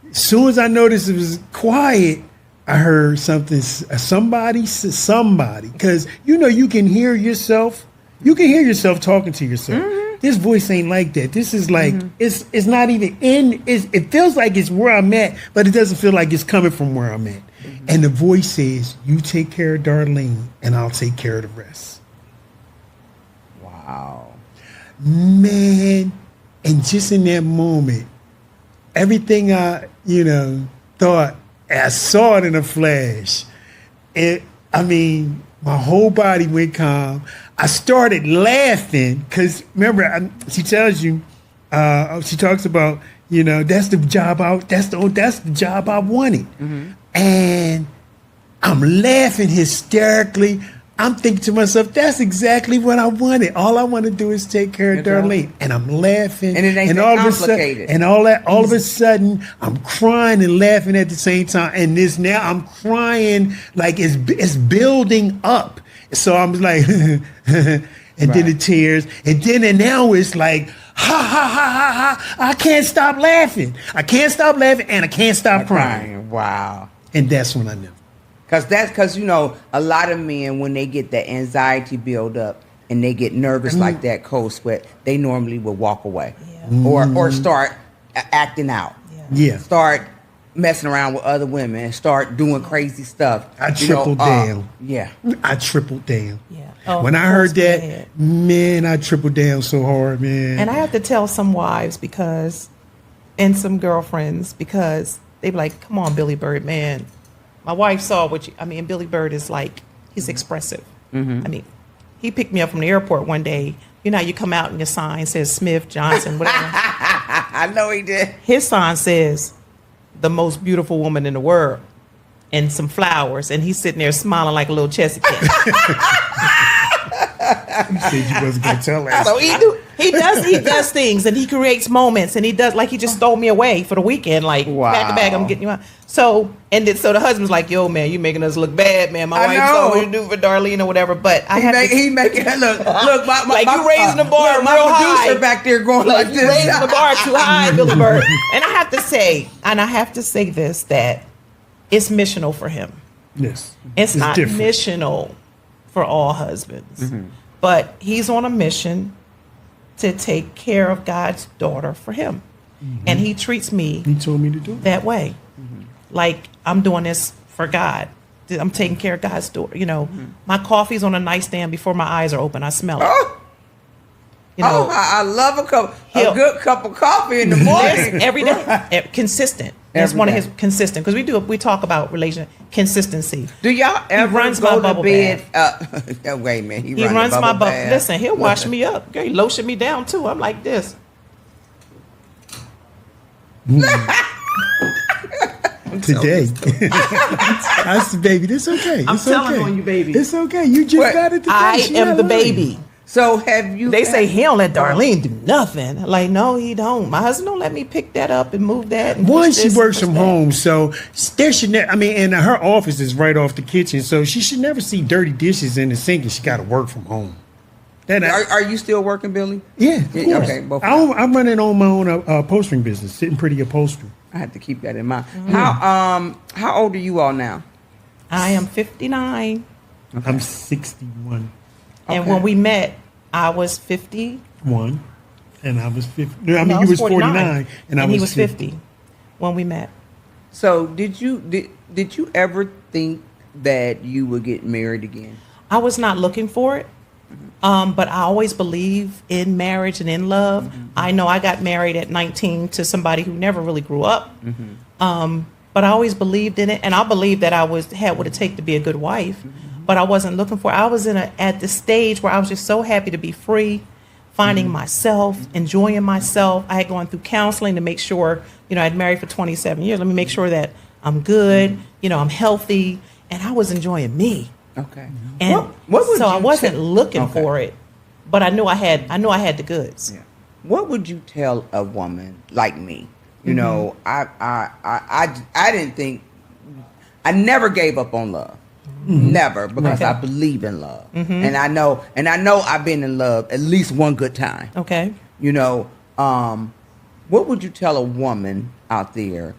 as soon as I noticed it was quiet, I heard somebody. Because you know you can hear yourself. You can hear yourself talking to yourself. Mm-hmm. This voice ain't like that. This is like, it's not even it feels like it's where I'm at, but it doesn't feel like it's coming from where I'm at. Mm-hmm. And the voice says, you take care of Darlene and I'll take care of the rest. Wow. Man. And just in that moment, everything I, thought, I saw it in a flash. My whole body went calm. I started laughing because remember, she tells you, she talks about, that's the job that's the job I wanted. Mm-hmm. And I'm laughing hysterically. I'm thinking to myself, that's exactly what I wanted. All I want to do is take care of Darlene. And I'm laughing. And it ain't that complicated. All of a sudden, I'm crying and laughing at the same time. And now I'm crying like it's building up. So I'm like, and then the tears. And now it's like, ha, ha, ha, ha, ha. I can't stop laughing. I can't stop laughing and I can't stop crying. Wow. And that's when I knew. Because a lot of men, when they get that anxiety build up and they get nervous like that, cold sweat, they normally will walk away or start acting out. Yeah. Start messing around with other women and start doing crazy stuff. I tripled down. Yeah. I tripled down. Yeah. Oh, when I heard that, man, I tripled down so hard, man. And I have to tell some wives and some girlfriends because they be like, come on, Billy Bird, man. My wife saw Billy Bird is like, he's expressive. I mean, he picked me up from the airport one day. You know how you come out and your sign says Smith, Johnson, whatever. I know he did. His sign says, the most beautiful woman in the world, and some flowers. And he's sitting there smiling like a little Chessy cat. You said you wasn't going to tell us. So he does things, and he creates moments, and he does, like, he just stole me away for the weekend, like, back to back, I'm getting you out. So the husband's like, yo, man, you making us look bad, man. My wife saw what you do for Darlene or whatever, but he making it look, like you raising the bar real high. My producer back there going like this. You raising the bar too high, Billy Bird. And I have to say this, that it's missional for him. Yes. It's not different. missional for all husbands. But he's on a mission to take care of God's daughter for him. And he treats me He told me to do it. that way. Like, I'm doing this for God. I'm taking care of God's daughter. You know, my coffee's on a nightstand before my eyes are open. I smell it. You know, I love a good cup of coffee in the morning. every day. Consistent. That's Every one day. of his consistent, because we talk about consistency. Do y'all ever runs go my to bubble bed? Wait a minute. He runs my bubble. bath. Listen, he'll wash me up. He lotion me down too. I'm like this. Today. I said, baby, this okay. I'm It's telling okay. on you, baby. It's okay. You just got it today. I She am not the lying. baby. So have you? They say he don't let Darlene do nothing. Like, no, he don't. My husband don't let me pick that up and move that. And One, push she this works and from push that. home, so there should and her office is right off the kitchen, so she should never see dirty dishes in the sink, and she got to work from home. Are you still working, Billy? Yeah, of Yeah, course. okay, both. I'm running on my own upholstering business, Sitting Pretty Upholstery. I have to keep that in mind. How old are you all now? I am 59. I'm 61. And Okay. when we met, I was 50. One, and I was 50. I mean, No, you was 49, and I was he was 50. 50 when we met. So did you ever think that you would get married again? I was not looking for it, but I always believe in marriage and in love. I know I got married at 19 to somebody who never really grew up, but I always believed in it, and I believed that I had what it take to be a good wife. But I wasn't looking for it. I was at the stage where I was just so happy to be free, finding myself, enjoying myself. I had gone through counseling to make sure, I'd married for 27 years. Let me make sure that I'm good, I'm healthy, and I was enjoying me. Okay. And What would so I you wasn't tell- looking Okay. for it, but I knew I had the goods. Yeah. What would you tell a woman like me? You know, I didn't think, I never gave up on love. Never, because Okay. I believe in love. And I know I've been in love at least one good time. Okay. What would you tell a woman out there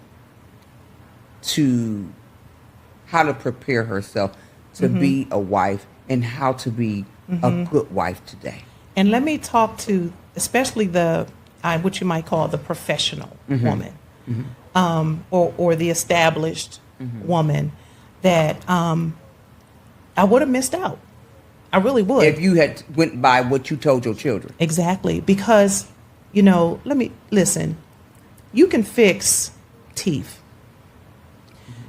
how to prepare herself to be a wife and how to be a good wife today? And let me talk to especially what you might call the professional woman, or the established woman that I would have missed out. I really would. If you had went by what you told your children. Exactly. Because, let me listen. You can fix teeth.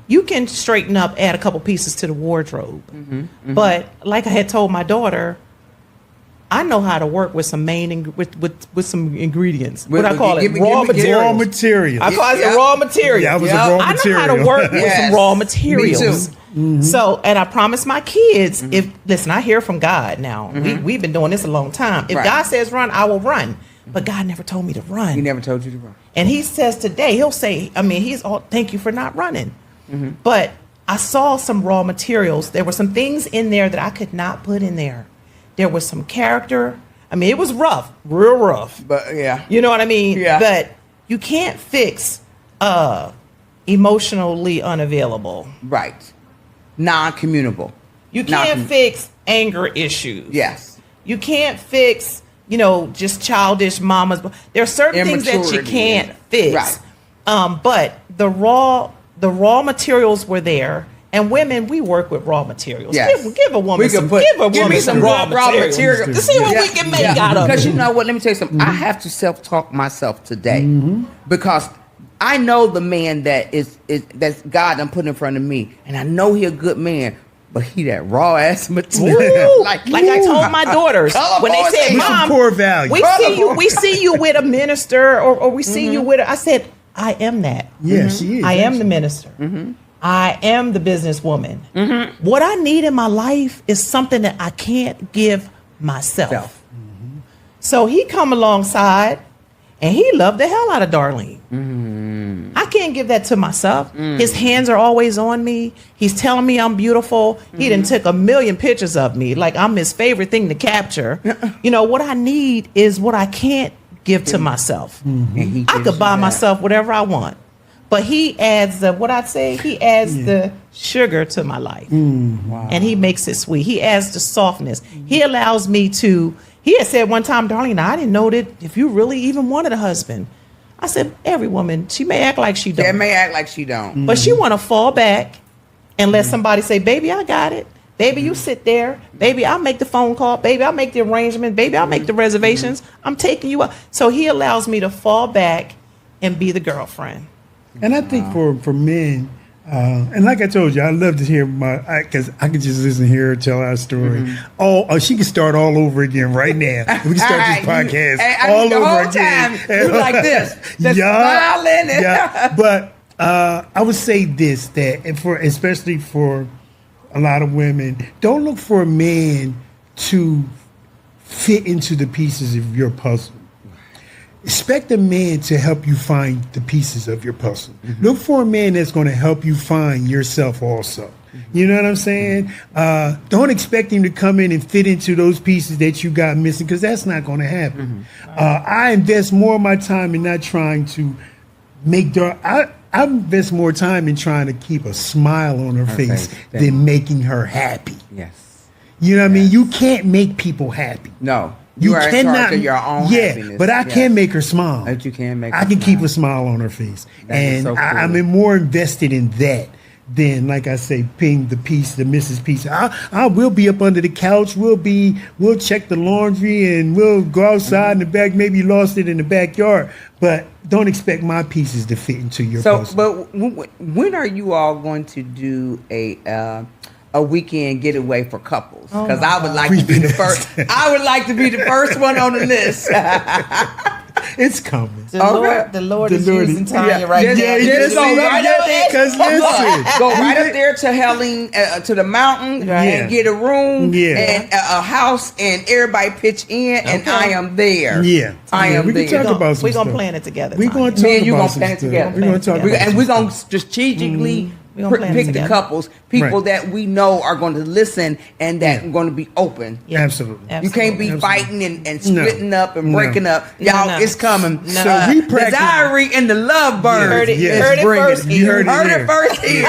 You can straighten up, add a couple pieces to the wardrobe. But like I had told my daughter, I know how to work with some with some ingredients. What I call it, raw materials. Raw materials. I call it raw materials. Yeah, I was a Yeah. raw I know material. how to work with Yes. some raw materials. Me too. So, and I promise my kids, listen, I hear from God now. We've been doing this a long time. If Right. God says run, I will run. But God never told me to run. He never told you to run. And he says today, he'll say, he's all, thank you for not running. But I saw some raw materials. There were some things in there that I could not put in there. There was some character. It was rough, real rough. But yeah. You know what I mean? Yeah. But you can't fix emotionally unavailable. Right. Non-communicable. You can't fix anger issues. Yes. You can't fix, just childish mamas. There are certain things that you Immaturity, can't yeah. fix. Right. But the raw materials were there. And women, we work with raw materials. Yes. Give a woman Give me some raw material to see what we can make out of Because it. you know what? Let me tell you something. I have to self-talk myself today because I know the man that's God done put in front of me, and I know he a good man, but he that raw ass material. like I told my daughters when they said, "Mom, core value. we see you with a minister, or we see you with," I said, "I am that. Yeah, she is. I am the minister. I am the businesswoman. What I need in my life is something that I can't give myself." So he come alongside, and he loved the hell out of Darlene. I can't give that to myself. His hands are always on me. He's telling me I'm beautiful. He done took 1,000,000 pictures of me, like I'm his favorite thing to capture. You know, what I need is what I can't give to myself. I could buy myself whatever I want. But he adds the sugar to my life. Wow. And he makes it sweet. He adds the softness. He allows me to, he had said one time, "Darlene, I didn't know that if you really even wanted a husband." I said, every woman, she may act like she don't. They may act like she don't. But she want to fall back and let somebody say, "Baby, I got it. Baby, you sit there. Baby, I'll make the phone call. Baby, I'll make the arrangement. Baby, I'll make the reservations. I'm taking you out." So he allows me to fall back and be the girlfriend. And I think for men, and like I told you, I love to hear because I could just listen to her tell our story. Oh, she can start all over again right now. We can start this podcast all over again. You like this, just smiling. Yeah. But I would say this, that especially for a lot of women, don't look for a man to fit into the pieces of your puzzle. Expect a man to help you find the pieces of your puzzle. Look for a man that's going to help you find yourself also. You know what I'm saying? Don't expect him to come in and fit into those pieces that you got missing, because that's not going to happen. I invest more of my time in not trying to make I invest more time in trying to keep a smile on her face than making her happy. Yes. You know what I mean? You can't make people happy. No. You are in charge of your own happiness. But I can make her smile. But you can make her I can smile. keep a smile on her face. That is And so cool. I'm more invested in that than, like I say, paying the Mrs. Piece. I will be up under the couch. We'll check the laundry and we'll go outside in the back. Maybe you lost it in the backyard. But don't expect my pieces to fit into your puzzle. But when are you all going to do a weekend getaway for couples? Because I would like to be the first. I would like to be the first one on the list. It's coming. The Lord is using Tanya right now. Just go right up there. Because listen, Go right up there to Helen, to the mountain, and get a room and a house, and everybody pitch in, and I am there. Yeah, I am we there. can talk about some We're going to stuff. plan it together. We're going to Me and talk you about gonna some plan it stuff. together. We're going to talk about And some we're going to stuff. strategically We gonna plan pick it the together. couples, people Right. that we know are going to listen and that are going to be open. Yeah. Absolutely. You can't be Absolutely. fighting and splitting up and breaking up. Y'all, No. it's coming. No. So we The practice. Diary and the Lovebirds. heard it- Yes. you heard it Bring first. You heard it Heard here. it first here.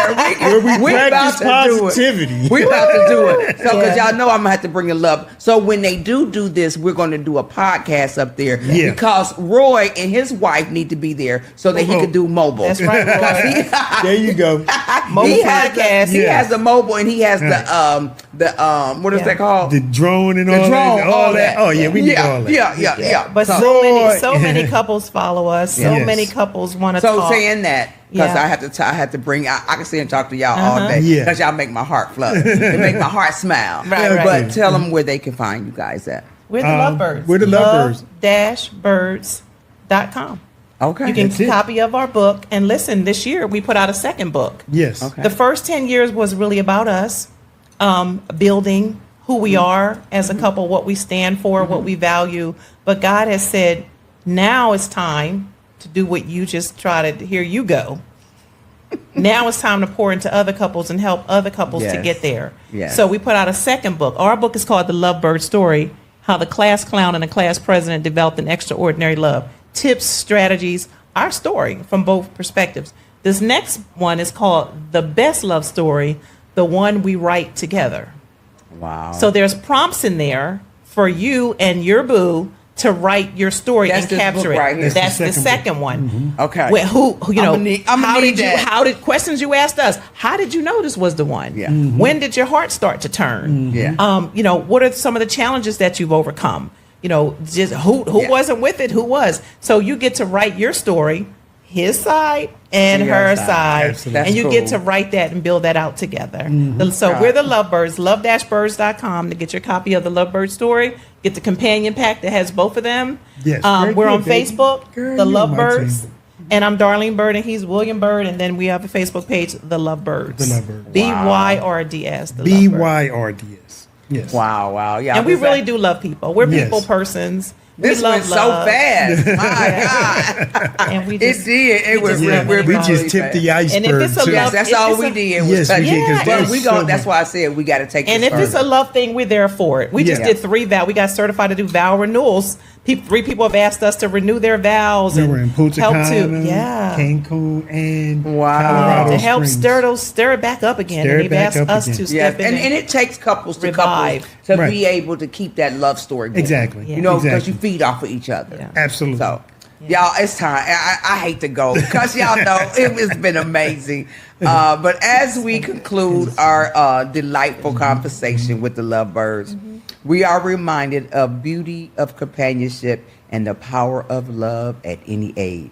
We about practice to do it. positivity. We about to do it. So, because Yeah. y'all know I'm going to have to bring a love. So, when they do this, we're going to do a podcast up there. Yeah. Because Roy and his wife need to be there so that he could do mobile. That's right, Roy. There you go. Mobile podcast. He Yeah. has the mobile and he has the what is that called? The drone and The all drone, that. All that. Oh yeah, we need all that. Yeah. But So so many couples follow us. So Yes. many couples want to talk. saying that, because Yeah. I have to bring. I can sit and talk to y'all all day. Yeah. Because y'all make my heart flutter. They make my heart smile. Right. But tell them where they can find you guys at. We're the Lovebirds. we're the Lovebirds. Love-birds.com. Okay. You can That's it. copy of our book. And listen, this year we put out a second book. Yes. Okay. The first 10 years was really about us building who we are as a couple, what we stand for, what we value. But God has said, now it's time to do what you just try to, here you go. Now it's time to pour into other couples and help other couples to Yes. get there. Yes. So we put out a second book. Our book is called The Lovebird Story, How the Class Clown and the Class President Developed an Extraordinary Love. Tips, strategies, our story from both perspectives. This next one is called The Best Love Story, the one we write together. Wow. So there's prompts in there for you and your boo to write your story That's and this capture book it. right here. That's the That's the second one. Okay. Where, who you know? I'ma how need did you? that. How did questions you asked us? How did you know this was the one? Yeah. When did your heart start to turn? Yeah. You know, what are some of the challenges that you've overcome? You know, just who Yeah. wasn't with it? Who was? So you get to write your story. his side and Your her side. side. Absolutely. And you That's get cool. to write that and build that out together. Mm-hmm. So we're the Lovebirds, love-birds.com to get your copy of the Lovebird story. Get the companion pack that has both of them. Yes, very We're good, on baby. Facebook, Girl, the you on my Lovebirds. team. And I'm Darlene Bird, and he's William Bird. And then we have a Facebook page, The Lovebirds. The Lovebirds. BYRDS. The Lovebirds. BYRDS. Yes. Wow. Yeah. And we really do love people. We're Yes. people persons. This we love went so love. fast. My God. And we It just, did. It was just love we're We everybody. just tipped the fast. iceberg. And if it's a too. love- Yes, that's If all it's we a- did. Was Yes, we touch did, it. 'cause But there's we so go. That's much. why I said we got to take. And this if it's a further. love thing, we're there for it. We just Yeah. did 3 vows. We got certified to do vow renewals. 3 people have asked us to renew their vows We and were in Punta help Cana, to, Cancun, and Wow. Colorado to help Springs. stir it back up again. Stir And it they've back asked up us again. to Yes, step in and it takes couples to revive. couples to Right. be able to keep that love story going. Exactly. You know, because Exactly. you feed off of each other. Yeah. Absolutely. So, y'all, it's time. I hate to go because y'all know it's been amazing. But as we conclude our delightful conversation with the Lovebirds, we are reminded of beauty of companionship and the power of love at any age.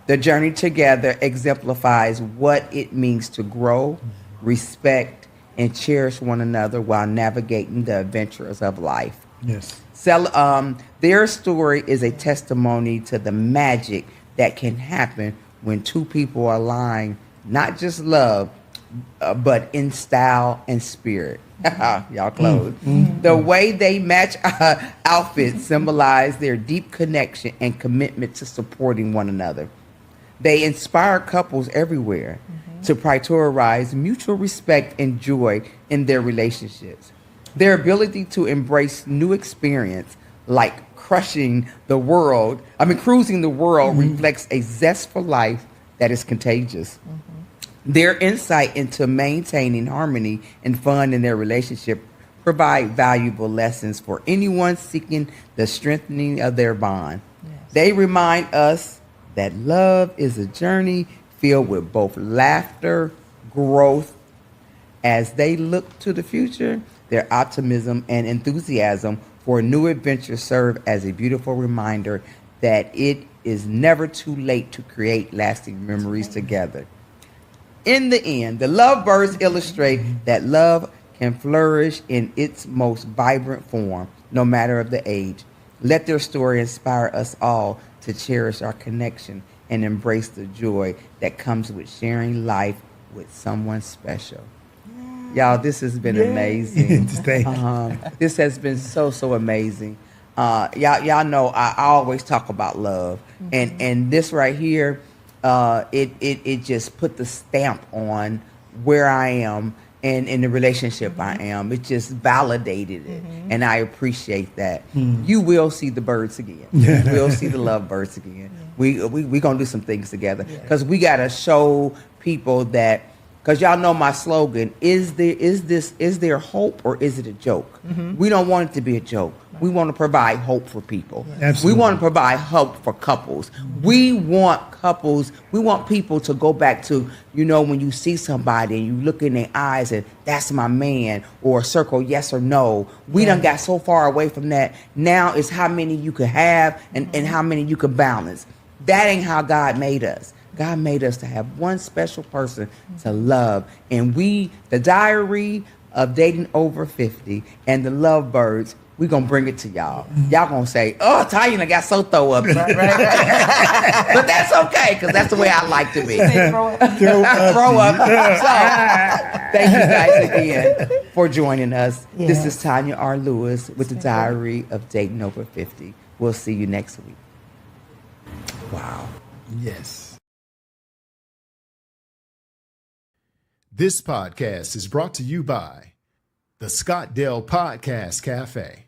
The journey together exemplifies what it means to grow, respect, and cherish one another while navigating the adventures of life. Yes. Their story is a testimony to the magic that can happen when 2 people align, not just love, but in style and spirit. Y'all close. The way they match outfits symbolize their deep connection and commitment to supporting one another. They inspire couples everywhere to prioritize mutual respect and joy in their relationships. Their ability to embrace new experience, like cruising the world, reflects a zest for life that is contagious. Their insight into maintaining harmony and fun in their relationship provide valuable lessons for anyone seeking the strengthening of their bond. They remind us that love is a journey filled with both laughter, growth. As they look to the future, their optimism and enthusiasm for a new adventure serve as a beautiful reminder that it is never too late to create lasting memories together. In the end, the Lovebirds illustrate that love can flourish in its most vibrant form, no matter of the age. Let their story inspire us all to cherish our connection and embrace the joy that comes with sharing life with someone special. Y'all, this has been amazing. Thank you. This has been so amazing. Y'all know I always talk about love, and this right here, it just put the stamp on where I am and in the relationship I am. It just validated it, and I appreciate that. You will see the birds again. You will see the Lovebirds again. We gonna do some things together because we gotta show people that. Because y'all know my slogan, is there hope or is it a joke? We don't want it to be a joke. We want to provide hope for people. Absolutely. We want to provide hope for couples. We want people to go back to, when you see somebody and you look in their eyes and that's my man, or circle yes or no. We done got so far away from that. Now it's how many you could have and how many you could balance. That ain't how God made us. God made us to have one special person to love. And the Diary of Dating Over 50 and the Lovebirds, we're going to bring it to y'all. Y'all going to say, oh, Tanya got so throw up. Right. But that's okay, because that's the way I like to be. Throw up. Throw up. So, thank you guys again for joining us. This is Tanya R. Lewis with the Diary of Dating Over 50. We'll see you next week. Wow. Yes. This podcast is brought to you by the Scottdale Podcast Cafe.